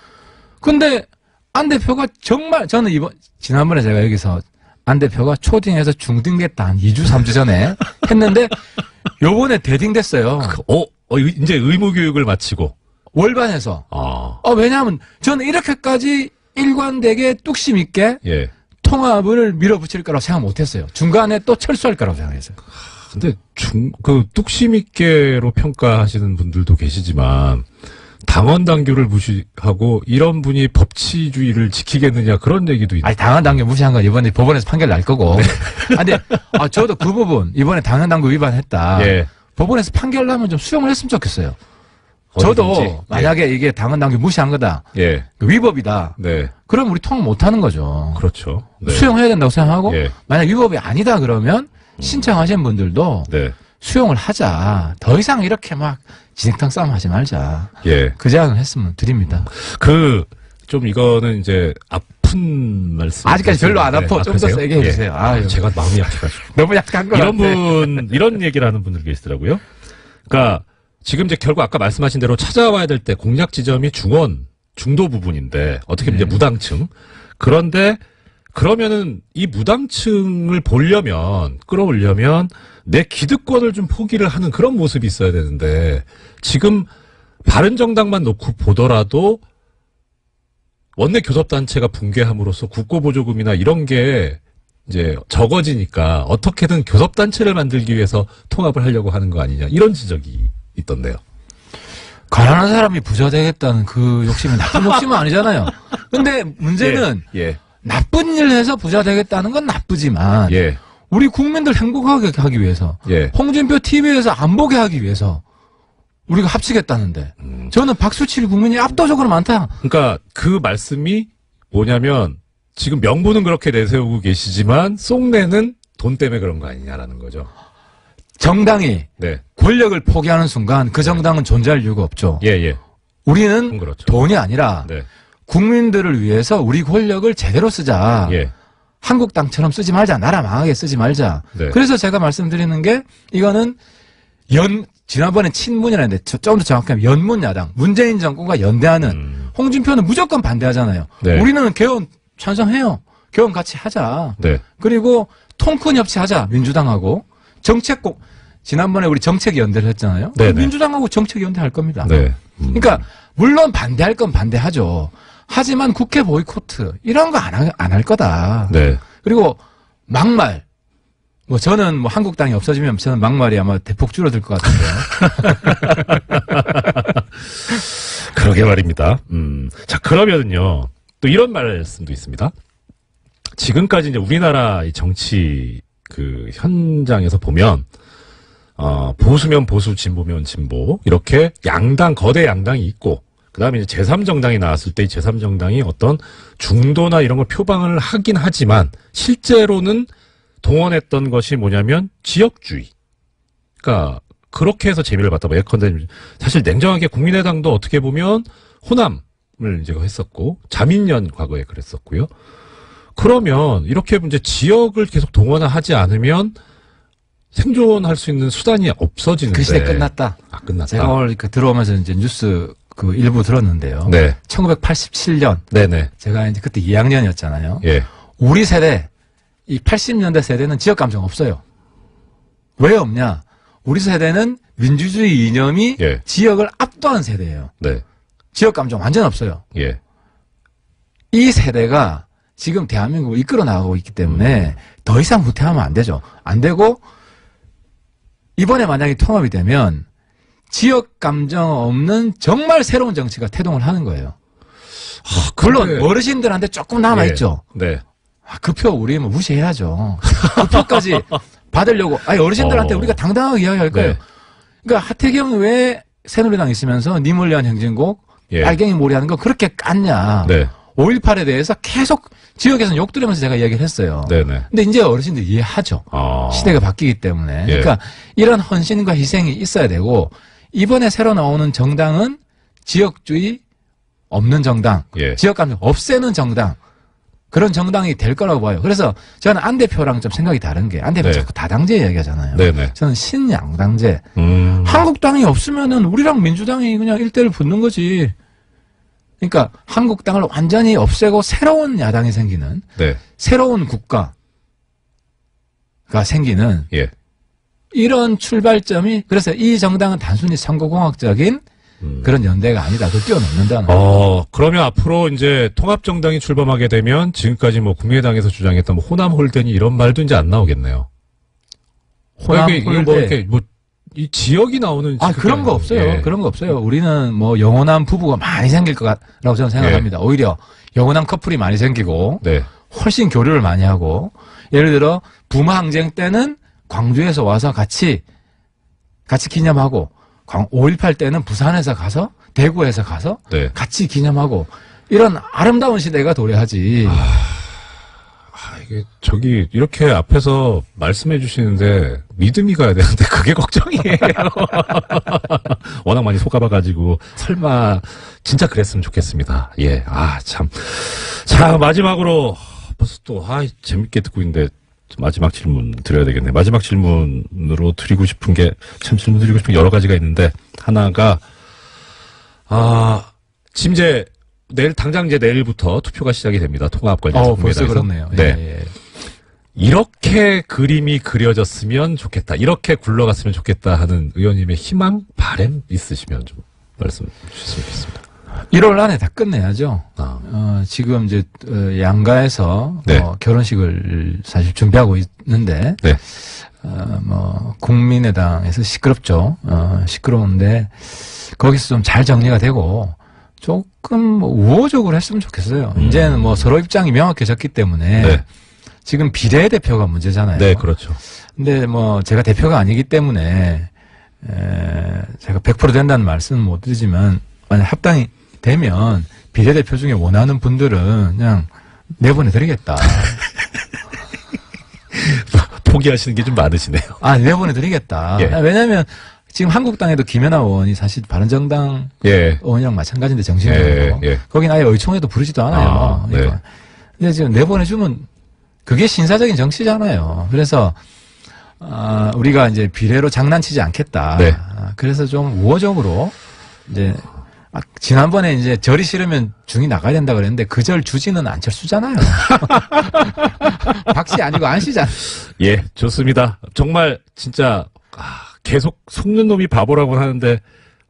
근데 안 대표가 정말 저는 지난번에 제가 여기서 안 대표가 초딩에서 중딩됐다 한 2주 3주 전에 했는데 요번에 대딩됐어요. 이제 의무 교육을 마치고 월반에서. 왜냐하면 저는 이렇게까지 일관되게 뚝심 있게 예. 통합을 밀어붙일 거라고 생각 못했어요. 중간에 또 철수할 거라고 생각했어요. 근데 뚝심 있게로 평가하시는 분들도 계시지만 당원 당규를 무시하고 이런 분이 법치주의를 지키겠느냐 그런 얘기도 있는. 아니 당원 당규 무시한 건 이번에 법원에서 판결 날 거고. 네. 근데 저도 그 부분 이번에 당원 당규 위반했다. 예. 법원에서 판결 나면 좀 수용을 했으면 좋겠어요. 저도 어디든지. 만약에 이게 당원 당규 무시한 거다. 예. 위법이다. 네. 그럼 우리 통합 못 하는 거죠. 그렇죠. 네. 수용해야 된다고 생각하고 예. 만약 위법이 아니다 그러면 신청하신 분들도 네. 수용을 하자. 더 이상 이렇게 막 진흙탕 싸움 하지 말자. 예. 그 제안을 했으면 드립니다. 좀 이거는 이제 아픈 말씀. 아직까지 별로 안 아파. 좀 더 세게 해주세요. 예. 제가 마음이 약해가지고. 너무 약한 거 이런 얘기를 하는 분들 계시더라고요. 그러니까 지금 이제 결국 아까 말씀하신 대로 찾아와야 될 때 공략 지점이 중도 부분인데 어떻게 보면 이제 무당층. 그런데 그러면은 이 무당층을 끌어올려면 내 기득권을 좀 포기를 하는 그런 모습이 있어야 되는데 지금 바른정당만 놓고 보더라도 원내 교섭단체가 붕괴함으로써 국고보조금이나 이런 게 이제 적어지니까 어떻게든 교섭단체를 만들기 위해서 통합을 하려고 하는 거 아니냐 이런 지적이 있던데요. 가난한 사람이 부자 되겠다는 그 욕심이 나쁜 욕심은 아니잖아요. 근데 문제는 예. 나쁜 일 해서 부자 되겠다는 건 나쁘지만 예. 우리 국민들 행복하게 하기 위해서 예. 홍준표 TV에서 안 보게 하기 위해서 우리가 합치겠다는데 저는 박수칠 국민이 압도적으로 많다. 그러니까 그 말씀이 뭐냐면 지금 명분은 그렇게 내세우고 계시지만 속내는 돈 때문에 그런 거 아니냐라는 거죠. 정당이 네. 권력을 포기하는 순간 그 정당은 존재할 이유가 없죠. 예. 우리는 그렇죠. 돈이 아니라 네. 국민들을 위해서 우리 권력을 제대로 쓰자. 예. 한국당처럼 쓰지 말자. 나라 망하게 쓰지 말자. 네. 그래서 제가 말씀드리는 게 이거는 지난번에 친문이라는데 좀 더 정확하면 연문야당 문재인 정권과 연대하는 홍준표는 무조건 반대하잖아요. 네. 우리는 개헌 찬성해요. 개헌 같이 하자. 네. 그리고 통큰 협치하자. 민주당하고 정책국 지난번에 우리 정책 연대를 했잖아요. 네네. 민주당하고 정책 연대할 겁니다. 네. 그러니까 물론 반대할 건 반대하죠. 하지만 국회 보이코트 이런 거 안 할 거다. 네. 그리고 막말. 뭐 저는 뭐 한국당이 없어지면 저는 막말이 아마 대폭 줄어들 것 같은데요. 그러게 말입니다. 자, 그러면은요, 또 이런 말씀도 있습니다. 지금까지 이제 우리나라 이 정치 그 현장에서 보면, 보수면 보수, 진보면 진보, 이렇게 양당, 거대 양당이 있고, 그 다음에 이제 제3정당이 나왔을 때 이 제3정당이 어떤 중도나 이런 걸 표방을 하긴 하지만, 실제로는 동원했던 것이 뭐냐면 지역주의. 그러니까 그렇게 해서 재미를 봤다. 뭐 예컨대 사실 냉정하게 국민의당도 어떻게 보면 호남을 이제 했었고 자민련 과거에 그랬었고요. 그러면 이렇게 이제 지역을 계속 동원을 하지 않으면 생존할 수 있는 수단이 없어지는데. 그 시대 끝났다. 아, 끝났다. 제가 오늘 들어오면서 이제 뉴스 그 일부 들었는데요. 네. 1987년. 네네. 제가 이제 그때 2학년이었잖아요. 예. 우리 세대, 이 80년대 세대는 지역 감정 없어요. 왜 없냐? 우리 세대는 민주주의 이념이 예. 지역을 압도한 세대예요. 네. 지역 감정 완전 없어요. 예. 이 세대가 지금 대한민국을 이끌어 나가고 있기 때문에 더 이상 후퇴하면 안 되죠. 안 되고 이번에 만약에 통합이 되면 지역 감정 없는 정말 새로운 정치가 태동을 하는 거예요. 물론 근데- 어르신들한테 조금 남아있죠. 네. 그 표 우리 뭐 무시해야죠. 그 표까지 받으려고. 아니 어르신들한테 우리가 당당하게 이야기할 거예요. 네. 그러니까 하태경 왜 새누리당 있으면서 님을 위한 행진곡 예. 빨갱이 몰이하는 거 그렇게 깠냐. 네. 5.18에 대해서 계속 지역에서는 욕 들으면서 제가 이야기를 했어요. 네네. 근데 이제 어르신들 이해하죠. 시대가 시대가 바뀌기 때문에. 예. 그러니까 이런 헌신과 희생이 있어야 되고 이번에 새로 나오는 정당은 지역주의 없는 정당, 예. 지역감정 없애는 정당 그런 정당이 될 거라고 봐요. 그래서 저는 안 대표랑 좀 생각이 다른 게 안 대표 네. 자꾸 다당제 이야기하잖아요. 네네. 저는 신양당제. 음. 한국당이 없으면은 우리랑 민주당이 그냥 1대1 붙는 거지. 그러니까 한국당을 완전히 없애고 새로운 야당이 생기는 네. 새로운 국가가 생기는 예. 이런 출발점이 그래서 이 정당은 단순히 선거공학적인 그런 연대가 아니다. 그걸 뛰어넘는다는. 그러면 앞으로 이제 통합정당이 출범하게 되면 지금까지 뭐 국민의당에서 주장했던 뭐 호남 홀대니 이런 말도 이제 안 나오겠네요. 호남 이게 뭐 홀대. 이렇게 뭐 이 지역이 나오는 그런 거 없어요. 예. 그런 거 없어요. 우리는 뭐 영원한 부부가 많이 생길 거라고 저는 생각합니다. 오히려 영원한 커플이 많이 생기고 네. 훨씬 교류를 많이 하고 예를 들어 부마 항쟁 때는 광주에서 와서 같이 기념하고 5.18 때는 부산에서 가서 대구에서 가서 네. 같이 기념하고 이런 아름다운 시대가 도래하지. 이게 저기 이렇게 앞에서 말씀해 주시는데 믿음이 가야 되는데 그게 걱정이에요. 워낙 많이 속아봐가지고 설마 진짜 그랬으면 좋겠습니다. 예, 참. 자, 마지막으로 벌써 또 재밌게 듣고 있는데 마지막 질문 드려야 되겠네. 마지막 질문으로 드리고 싶은 게 참 질문 드리고 싶은 게 여러 가지가 있는데 하나가 지금 이제 당장 이제 내일부터 투표가 시작이 됩니다. 통합 관련해서. 벌써 국민의당에서. 그렇네요. 네. 예. 이렇게 그림이 그려졌으면 좋겠다. 이렇게 굴러갔으면 좋겠다 하는 의원님의 희망, 바람 있으시면 좀 말씀 주셨으면 좋겠습니다. 1월 안에 다 끝내야죠. 아. 지금 이제 양가에서 네. 결혼식을 사실 준비하고 있는데 네. 국민의당에서 시끄럽죠. 시끄러운데 거기서 좀 잘 정리가 되고 조금 뭐 우호적으로 했으면 좋겠어요. 이제는 뭐 서로 입장이 명확해졌기 때문에 네. 지금 비례대표가 문제잖아요. 네, 그렇죠. 근데 뭐 제가 대표가 아니기 때문에 제가 100% 된다는 말씀은 못 드리지만 만약 합당이 되면 비례대표 중에 원하는 분들은 그냥 내보내드리겠다. 포기하시는 게 좀 많으시네요. 내보내드리겠다. 예. 왜냐하면 지금 한국당에도 김연아 의원이 사실 바른정당 예. 의원이랑 마찬가지인데 정신적으로 예. 거긴 아예 의총에도 부르지도 않아요. 네. 그러니까. 근데 지금 내보내주면 그게 신사적인 정치잖아요. 그래서 우리가 이제 비례로 장난치지 않겠다. 네. 그래서 좀 우호적으로 이제 지난번에 이제 절이 싫으면 중이 나가야 된다 그랬는데 그 절 주지는 안철수잖아요. 박씨 아니고 안씨잖아. 예, 좋습니다. 정말 진짜 계속 속는 놈이 바보라고 하는데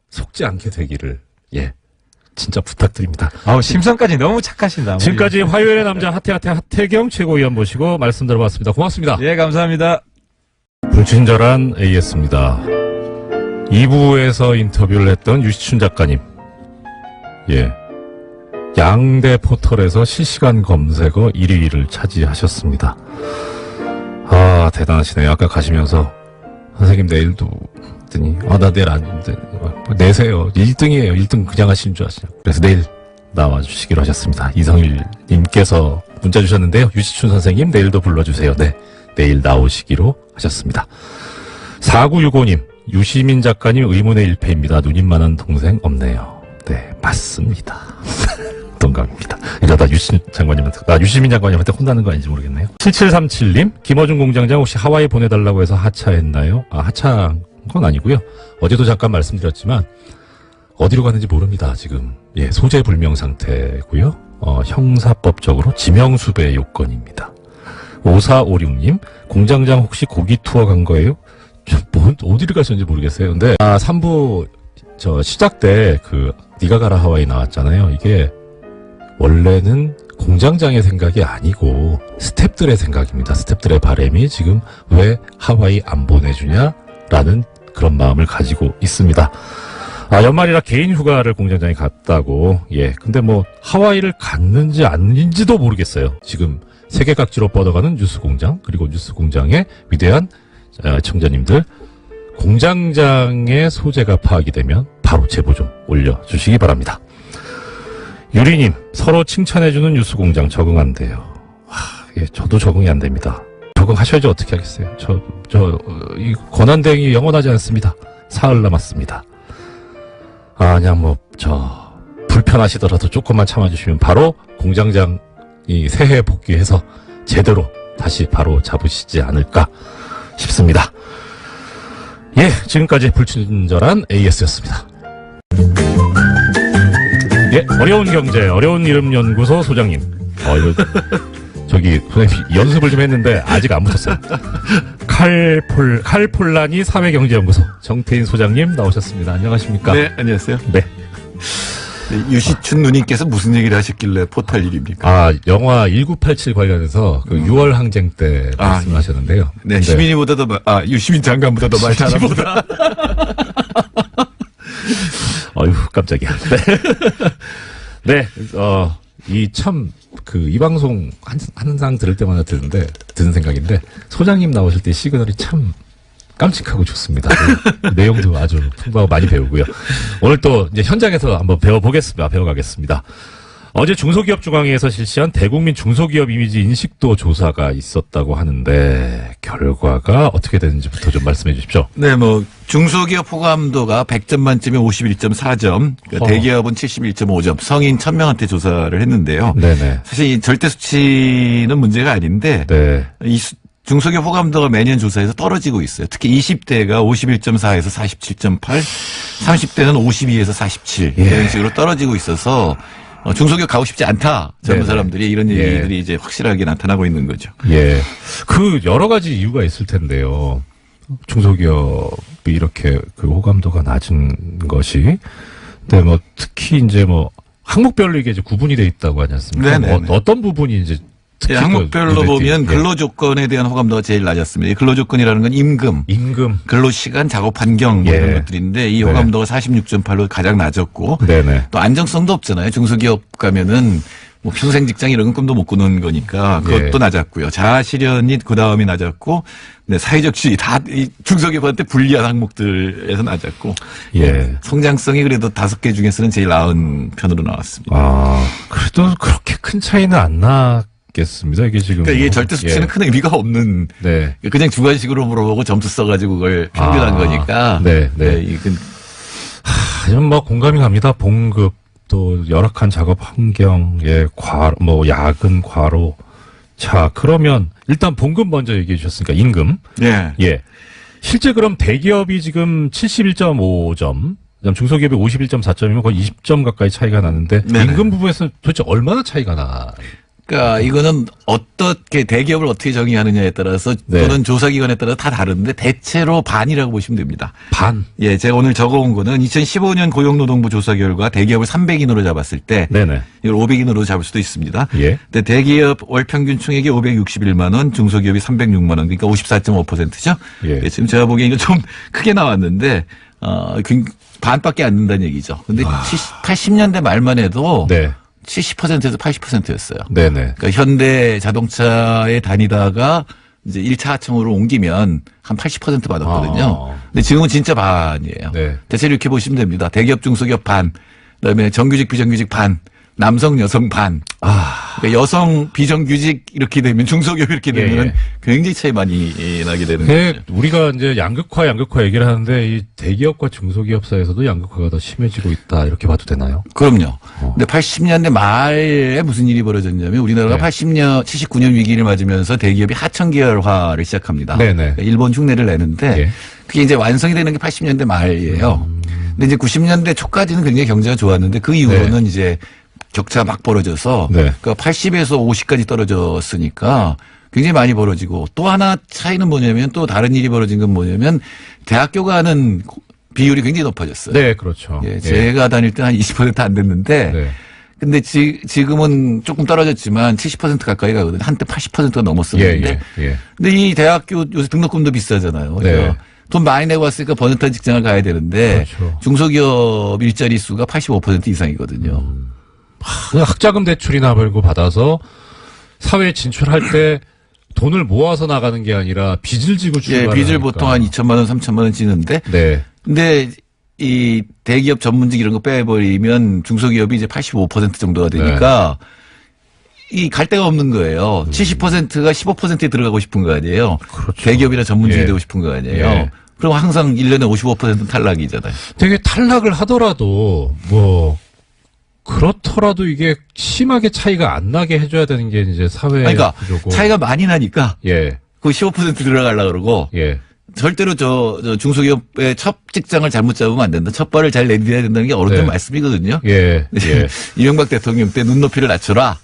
속지 않게 되기를. 예. 진짜 부탁드립니다. 아우, 심성까지 너무 착하신다. 지금까지 화요일의 남자 하태경 최고위원 모시고 말씀 들어봤습니다. 고맙습니다. 예, 감사합니다. 불친절한 AS입니다. 2부에서 인터뷰를 했던 유시춘 작가님. 예. 양대 포털에서 실시간 검색어 1위를 차지하셨습니다. 아, 대단하시네요. 아까 가시면서 선생님 내일도 했더니 나 내일 안 돼. 내세요. 1등이에요. 1등 그냥 하시는 줄 아시냐고. 그래서 내일 나와주시기로 하셨습니다. 이성일 님께서 문자 주셨는데요. 유시춘 선생님 내일도 불러주세요. 네. 내일 나오시기로 하셨습니다. 4965님, 유시민 작가님 의문의 일패입니다. 누님만한 동생 없네요. 네, 맞습니다. 동감입니다. 이러다 유시민 장관님한테 혼나는 거 아닌지 모르겠네요. 7737님, 김어준 공장장 혹시 하와이 보내달라고 해서 하차했나요? 하차한 건 아니고요. 어제도 잠깐 말씀드렸지만, 어디로 가는지 모릅니다, 지금. 예, 소재 불명 상태고요. 형사법적으로 지명수배 요건입니다. 5456님, 공장장 혹시 고기 투어 간 거예요? 어디를 가셨는지 모르겠어요. 근데, 3부, 시작 때, 니가 가라 하와이 나왔잖아요. 이게, 원래는 공장장의 생각이 아니고, 스탭들의 생각입니다. 스탭들의 바람이 지금 왜 하와이 안 보내주냐라는 그런 마음을 가지고 있습니다. 연말이라 개인 휴가를 공장장이 갔다고, 예. 근데 하와이를 갔는지 아닌지도 모르겠어요. 지금, 세계 각지로 뻗어가는 뉴스공장, 그리고 뉴스공장의 위대한 청자님들, 공장장의 소재가 파악이 되면 바로 제보 좀 올려주시기 바랍니다. 유리님, 서로 칭찬해주는 뉴스공장 적응한대요. 예, 저도 적응이 안 됩니다. 적응하셔야지 어떻게 하겠어요. 이 권한대행이 영원하지 않습니다. 사흘 남았습니다. 그냥 불편하시더라도 조금만 참아주시면 바로 공장장 이 새해 복귀해서 제대로 다시 바로 잡으시지 않을까 싶습니다. 예, 지금까지 불친절한 AS였습니다. 예, 어려운 경제, 어려운 이름 연구소 소장님. 선생님 연습을 좀 했는데 아직 안 붙었어요. 칼폴라니 사회경제연구소 정태인 소장님 나오셨습니다. 안녕하십니까? 네, 안녕하세요. 네. 네, 유시춘 누님께서 무슨 얘기를 하셨길래 포탈 일입니까? 영화 1987 관련해서 6월 항쟁 때 말씀하셨는데요. 네, 시민이보다도 유시민 장관보다도 말 잘합니다. 어휴, 깜짝이야. 네. 이 방송 항상 들을 때마다 드는 생각인데, 소장님 나오실 때 시그널이 참 깜찍하고 좋습니다. 내용도 아주 풍부하고 많이 배우고요. 오늘 또 이제 현장에서 한번 배워가겠습니다. 어제 중소기업중앙회에서 실시한 대국민 중소기업 이미지 인식도 조사가 있었다고 하는데, 결과가 어떻게 되는지부터 좀 말씀해 주십시오. 네, 중소기업 호감도가 100점 만점에 51.4점, 대기업은 71.5점, 성인 1000명한테 조사를 했는데요. 네네. 사실 이 절대 수치는 문제가 아닌데, 네. 중소기업 호감도가 매년 조사에서 떨어지고 있어요. 특히 20대가 51.4에서 47.8, 30대는 52에서 47 이런 식으로 떨어지고 있어서 중소기업 가고 싶지 않다. 젊은 사람들이 이런 얘기들이 이제 확실하게 나타나고 있는 거죠. 예. 여러 가지 이유가 있을 텐데요. 중소기업이 이렇게 호감도가 낮은 것이. 근데 특히 이제 항목별로 이게 이제 구분이 돼 있다고 하지 않습니까? 어떤 부분이 이제 특히 항목별로 보면 근로조건에 대한 호감도가 제일 낮았습니다. 이 근로조건이라는 건 임금, 근로시간, 작업 환경 이런 것들인데 이 호감도가 46.8로 가장 낮았고, 또 안정성도 없잖아요. 중소기업 가면은 평생 직장 이런 건 꿈도 못 꾸는 거니까 그것도 낮았고요. 자아실현이 그 다음이 낮았고, 사회적 지위 다 이 중소기업한테 불리한 항목들에서 낮았고, 성장성이 그래도 5개 중에서는 제일 나은 편으로 나왔습니다. 그래도 그렇게 큰 차이는 안 겠습니다. 이게 지금. 그러니까 이게 절대 수치는 큰 의미가 없는. 그냥 주관식으로 물어보고 점수 써가지고 그걸 평균한 거니까. 이건. 하지만 공감이 갑니다. 봉급, 또 열악한 작업 환경, 야근, 과로. 자, 그러면 일단 봉급 먼저 얘기해 주셨으니까 임금. 실제 그럼 대기업이 지금 71.5점, 그다음 중소기업이 51.4점이면 거의 20점 가까이 차이가 나는데 임금 부분에서 도대체 얼마나 차이가 나? 그러니까 이거는 어떻게 대기업을 어떻게 정의하느냐에 따라서 네. 또는 조사기관에 따라 다 다른데 대체로 반이라고 보시면 됩니다. 반. 예, 제가 오늘 적어온 거는 2015년 고용노동부 조사 결과 대기업을 300인으로 잡았을 때 네네. 이걸 500인으로 잡을 수도 있습니다. 예. 근데 대기업 월 평균 총액이 561만 원, 중소기업이 306만 원, 그러니까 54.5%죠. 예. 예, 지금 제가 보기엔 이거 좀 크게 나왔는데 반밖에 안 된다는 얘기죠. 근데 80년대 말만 해도 네. 70%에서 80%였어요. 네네. 그러니까 현대 자동차에 다니다가 이제 1차 하청으로 옮기면 한 80% 받았거든요. 근데 지금은 진짜 반이에요. 네. 대체로 이렇게 보시면 됩니다. 대기업 중소기업 반, 그다음에 정규직 비정규직 반, 남성 여성 반. 그러니까 여성 비정규직 이렇게 되면 중소기업 이렇게 되면 굉장히 차이 많이 나게 되는 거죠. 우리가 이제 양극화 얘기를 하는데 이 대기업과 중소기업 사이에서도 양극화가 더 심해지고 있다 이렇게 봐도 되나요? 그럼요. 근데 80년대 말에 무슨 일이 벌어졌냐면 우리나라가 79년 위기를 맞으면서 대기업이 하청 계열화를 시작합니다. 네네. 그러니까 일본 흉내를 내는데 그게 이제 완성이 되는 게 80년대 말이에요. 근데 이제 90년대 초까지는 굉장히 경제가 좋았는데 그 이후로는 이제 격차가 막 벌어져서 그러니까 80에서 50까지 떨어졌으니까 굉장히 많이 벌어지고 또 하나 차이는 뭐냐면 또 다른 일이 벌어진 건 뭐냐면 대학교 가는 비율이 굉장히 높아졌어요. 네, 그렇죠. 예, 제가 다닐 때 한 20% 안 됐는데 근데 지금은 조금 떨어졌지만 70% 가까이 가거든요. 한때 80%가 넘었었는데 근데 이 대학교 요새 등록금도 비싸잖아요. 돈 많이 내고 왔으니까 번듯한 직장을 가야 되는데 중소기업 일자리 수가 85% 이상이거든요. 학자금 대출이나 말고 받아서 사회에 진출할 때 돈을 모아서 나가는 게 아니라 빚을 지고 출발을 빚을 하니까. 보통 한 2천만 원, 3천만 원 지는데 근데 이 대기업 전문직 이런 거 빼버리면 중소기업이 이제 85% 정도가 되니까 이 갈 데가 없는 거예요. 70%가 15%에 들어가고 싶은 거 아니에요. 그렇죠. 대기업이나 전문직이 되고 싶은 거 아니에요. 그럼 항상 1년에 55%는 탈락이잖아요. 되게 탈락을 하더라도 뭐 그렇더라도 이게 심하게 차이가 안 나게 해줘야 되는 게 이제 사회 그러니까 구조고. 차이가 많이 나니까 그 15% 들어가려고 그러고 절대로 저 중소기업의 첫 직장을 잘못 잡으면 안 된다. 첫 발을 잘 내디뎌야 된다는 게 어른들 말씀이거든요. 이명박 대통령 때 눈높이를 낮춰라.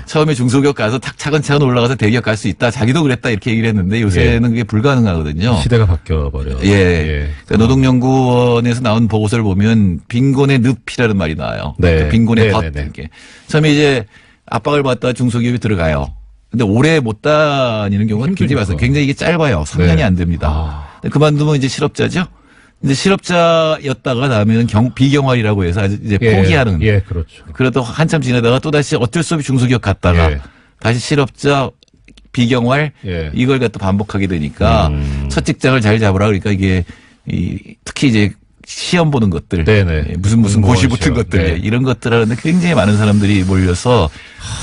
처음에 중소기업 가서 탁 차근차근 올라가서 대기업 갈 수 있다. 자기도 그랬다 이렇게 얘기를 했는데 요새는 그게 불가능하거든요. 시대가 바뀌어버려. 그러니까 노동연구원에서 나온 보고서를 보면 빈곤의 늪이라는 말이 나와요. 빈곤의 덫. 이렇게. 처음에 이제 압박을 받다가 중소기업이 들어가요. 근데 오래 못 다니는 경우가 굉장히 많아요. 굉장히 이게 짧아요. 3년이 안 됩니다. 그만두면 이제 실업자죠. 근데 실업자였다가 다음에는 비경활이라고 해서 이제 포기하는. 그렇죠. 그래도 한참 지내다가 또 다시 어쩔 수 없이 중소기업 갔다가 다시 실업자 비경활 이걸 갖다 반복하게 되니까 첫 직장을 잘 잡으라 그러니까 이게 특히 이제 시험 보는 것들, 무슨 고시 붙은 것들, 이런 것들 하는데 굉장히 많은 사람들이 몰려서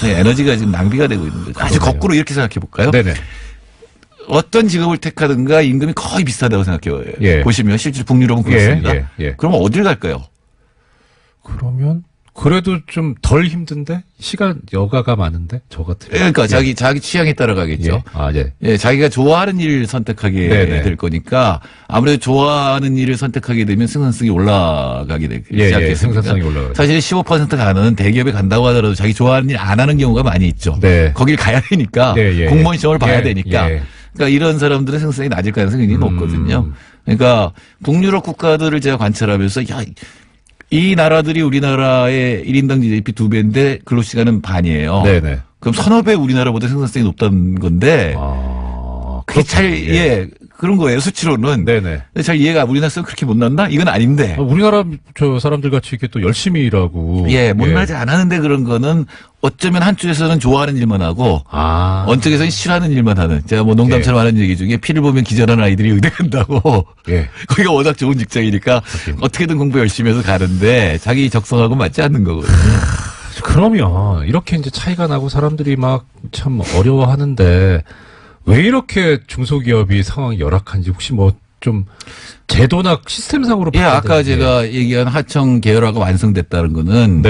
에너지가 지금 낭비가 되고 있는 거죠. 아주 거꾸로 이렇게 생각해 볼까요? 어떤 직업을 택하든가 임금이 거의 비슷하다고 생각해요. 보시면 실제 북유럽은 그렇습니다. 그러면 어딜 갈까요? 그러면 그래도 좀 덜 힘든데 시간 여가가 많은데 저 같은. 그러니까 자기 취향에 따라 가겠죠. 자기가 좋아하는 일을 선택하게 될 거니까 아무래도 좋아하는 일을 선택하게 되면 생산성이 올라가게 되기 시작했습니다. 생산성이 올라가죠. 사실 15% 가는 대기업에 간다고 하더라도 자기 좋아하는 일 안 하는 경우가 많이 있죠. 거길 가야 되니까 공무원 시험을 봐야 되니까. 그러니까 이런 사람들은 생산성이 낮을 가능성이 굉장히 높거든요. 그러니까 북유럽 국가들을 제가 관찰하면서 이 나라들이 우리나라의 1인당 GDP 2배인데 근로시간은 반이에요. 그럼 서너 배 우리나라보다 생산성이 높다는 건데 그게 잘 그런 거예요. 수치로는. 잘 이해가 우리나라 사람 그렇게 못났나? 이건 아닌데. 우리나라 저 사람들 같이 이렇게 또 열심히 일하고. 못나지 않았는데 그런 거는 어쩌면 한쪽에서는 좋아하는 일만 하고 어쪽에서는 싫어하는 일만 하는. 제가 뭐 농담처럼 하는 얘기 중에 피를 보면 기절하는 아이들이 의대 간다고. 거기가 워낙 좋은 직장이니까 어떻게든 공부 열심히 해서 가는데 자기 적성하고 맞지 않는 거거든요. 그러면 이렇게 이제 차이가 나고 사람들이 막 참 어려워하는데 왜 이렇게 중소기업이 상황이 열악한지 혹시 뭐 좀 제도나 시스템상으로 아까 제가 얘기한 하청 계열화가 완성됐다는 거는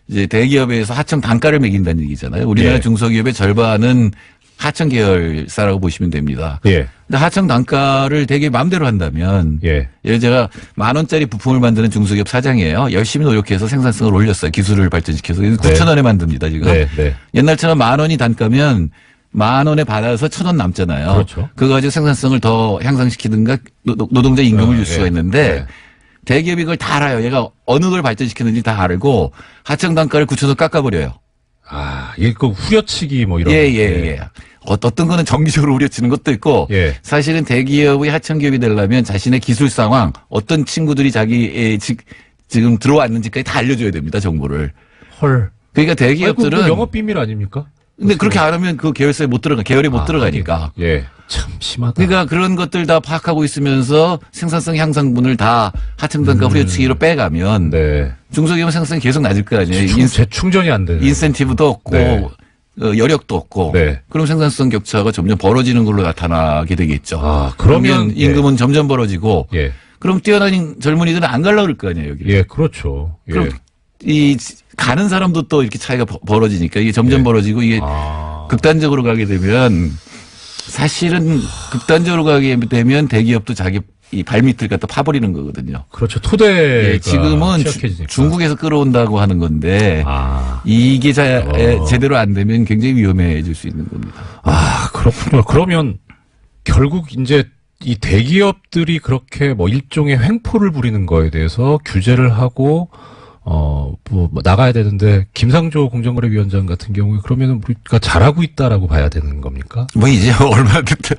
이제 대기업에서 하청 단가를 매긴다는 얘기잖아요. 우리나라 중소기업의 절반은 하청 계열사라고 보시면 됩니다. 근데 하청 단가를 되게 마음대로 한다면 예. 예를 제가 10,000원짜리 부품을 만드는 중소기업 사장이에요. 열심히 노력해서 생산성을 올렸어요. 기술을 발전시켜서 9,000원에 만듭니다 지금. 네, 네. 옛날처럼 10,000원이 단가면 10,000원에 받아서 1,000원 남잖아요. 그렇죠. 그거 가지고 생산성을 더 향상시키든가 노동자 임금을 줄 수가 있는데 네. 대기업이 그걸 다 알아요. 얘가 어느 걸 발전시키는지 다 알고 하청 단가를 굳혀서 깎아버려요. 아, 이게 그 후려치기 뭐 이런. 예. 어떤 거는 정기적으로 우려치는 것도 있고 예. 사실은 대기업의 하청기업이 되려면 자신의 기술 상황 어떤 친구들이 자기의 지금 들어왔는지까지 다 알려줘야 됩니다. 정보를. 헐. 그러니까 대기업들은 아이고, 영업 비밀 아닙니까? 근데 그렇게 안 하면 그 계열사에 못 들어가 계열에 못 들어가니까. 예. 참 심하다. 그러니까 그런 것들 다 파악하고 있으면서 생산성 향상분을 다 하청단가 후려치기로 빼가면 네. 중소기업 생산성이 계속 낮을 거 아니에요. 재충전이 안 되는. 인센티브도 없고 네. 여력도 없고 네. 그럼 생산성 격차가 점점 벌어지는 걸로 나타나게 되겠죠. 아, 그러면 임금은 점점 벌어지고 예. 그럼 뛰어난 젊은이들은 안 가려고 그럴 거 아니에요. 여기. 예, 그렇죠. 예. 그럼 이 가는 사람도 또 이렇게 차이가 벌어지니까 이게 점점 예. 벌어지고 이게 극단적으로 가게 되면 사실은 극단적으로 가게 되면 대기업도 자기 이 발밑을 갖다 파버리는 거거든요. 그렇죠. 토대가 예, 지금은 취약해지니까. 중국에서 끌어온다고 하는 건데 이게 제대로 안 되면 굉장히 위험해질 수 있는 겁니다. 아, 그렇군요. 그러면 결국 이제 이 대기업들이 그렇게 뭐 일종의 횡포를 부리는 거에 대해서 규제를 하고 뭐 나가야 되는데 김상조 공정거래위원장 같은 경우에 그러면은 우리가 잘하고 있다라고 봐야 되는 겁니까? 뭐 이제 얼마부터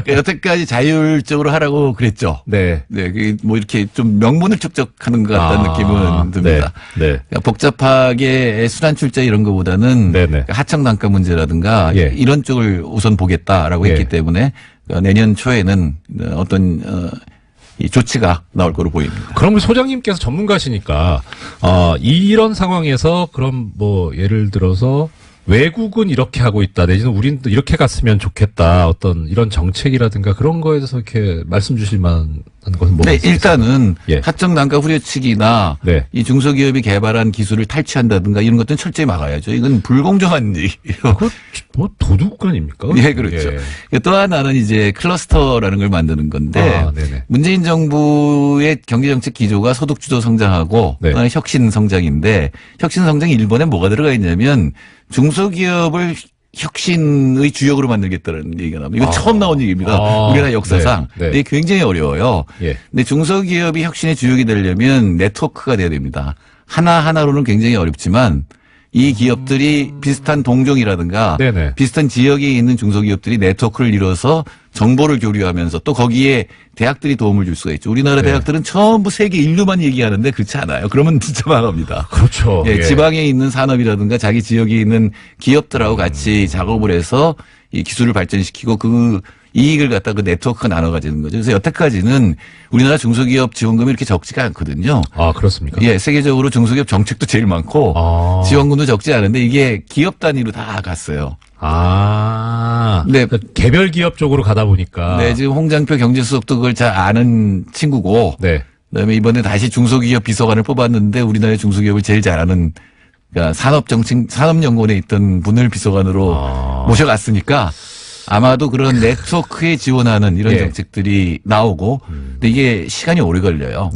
여태까지 자율적으로 하라고 그랬죠. 네. 네, 뭐 이렇게 좀 명분을 축적하는 것 같다는 느낌은 듭니다. 네. 그러니까 복잡하게 순환 출자 이런 것보다는 네네. 하청 단가 문제라든가 예. 이런 쪽을 우선 보겠다라고 예. 했기 때문에 내년 초에는 어떤 이 조치가 나올 거로 보입니다. 그러면 소장님께서 전문가시니까 이런 상황에서 그럼 뭐 예를 들어서 외국은 이렇게 하고 있다 내지는 우리는 또 이렇게 갔으면 좋겠다 어떤 이런 정책이라든가 그런 거에 대해서 이렇게 말씀 주실 만한 것은 뭐가 네, 있을까요? 일단은 예. 하청 단가 후려치기나 네. 이 중소기업이 개발한 기술을 탈취한다든가 이런 것들은 철저히 막아야죠. 이건 불공정한 얘기예요. 그거 뭐 도둑 아닙니까? 네, 그렇죠. 또 하나는 이제 클러스터라는 걸 만드는 건데 네네. 문재인 정부의 경제정책 기조가 소득주도 성장하고 네. 그다음에 혁신 성장인데 혁신 성장이 1번에 뭐가 들어가 있냐면 중소기업을 혁신의 주역으로 만들겠다는 얘기가 나옵니다. 이거 처음 나온 얘기입니다. 우리나라 역사상. 네. 근데 이게 굉장히 어려워요. 예. 근데 중소기업이 혁신의 주역이 되려면 네트워크가 돼야 됩니다. 하나하나로는 굉장히 어렵지만 이 기업들이 비슷한 동종이라든가 네네. 비슷한 지역에 있는 중소기업들이 네트워크를 이뤄서 정보를 교류하면서 또 거기에 대학들이 도움을 줄 수가 있죠. 우리나라 네. 대학들은 전부 세계 인류만 얘기하는데 그렇지 않아요. 그러면 진짜 망합니다. 그렇죠. 예, 예. 지방에 있는 산업이라든가 자기 지역에 있는 기업들하고 같이 작업을 해서 이 기술을 발전시키고 그 이익을 갖다 그 네트워크가 나눠 가지는 거죠. 그래서 여태까지는 우리나라 중소기업 지원금이 이렇게 적지가 않거든요. 아, 그렇습니까? 예, 세계적으로 중소기업 정책도 제일 많고 지원금도 적지 않은데 이게 기업 단위로 다 갔어요. 네. 네. 개별 기업 쪽으로 가다 보니까. 네, 지금 홍장표 경제수석도 그걸 잘 아는 친구고. 네. 그다음에 이번에 다시 중소기업 비서관을 뽑았는데 우리나라의 중소기업을 제일 잘하는 그러니까 산업연구원에 있던 분을 비서관으로 모셔갔으니까 아마도 그런 네트워크에 지원하는 이런 예. 정책들이 나오고, 근데 이게 시간이 오래 걸려요.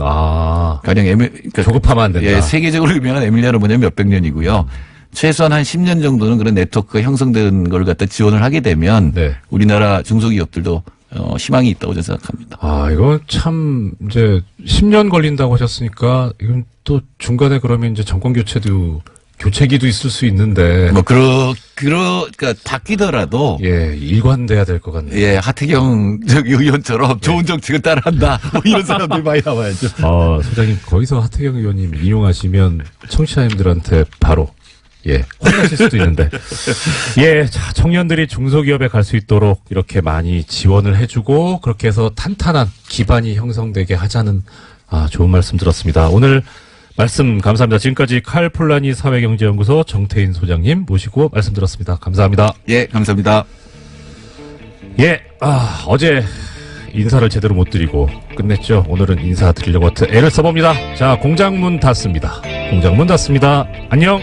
가령 그러니까 조급하면 안 된다. 예, 세계적으로 유명한 에밀리아노 뭐냐면 몇백 년이고요. 최소한 한 10년 정도는 그런 네트워크가 형성된 걸 갖다 지원을 하게 되면 네. 우리나라 중소기업들도 희망이 있다고 저는 생각합니다. 아, 이건 참 이제 10년 걸린다고 하셨으니까 이건 또 중간에 그러면 이제 정권 교체기도 있을 수 있는데. 뭐 그러니까 바뀌더라도 예, 일관돼야 될 것 같네요. 예, 하태경 의원처럼 좋은 정책을 따라한다. 뭐 이런 사람들이 많이 나와야죠. 소장님 거기서 하태경 의원님 인용하시면 청취자님들한테 바로 혼나실 수도 있는데. 자, 청년들이 중소기업에 갈 수 있도록 이렇게 많이 지원을 해주고 그렇게 해서 탄탄한 기반이 형성되게 하자는 좋은 말씀 들었습니다. 오늘 말씀 감사합니다. 지금까지 칼폴라니 사회경제연구소 정태인 소장님 모시고 말씀 들었습니다. 감사합니다. 예, 감사합니다. 어제 인사를 제대로 못 드리고 끝냈죠. 오늘은 인사드리려고 애를 써봅니다. 자, 공장문 닫습니다. 안녕.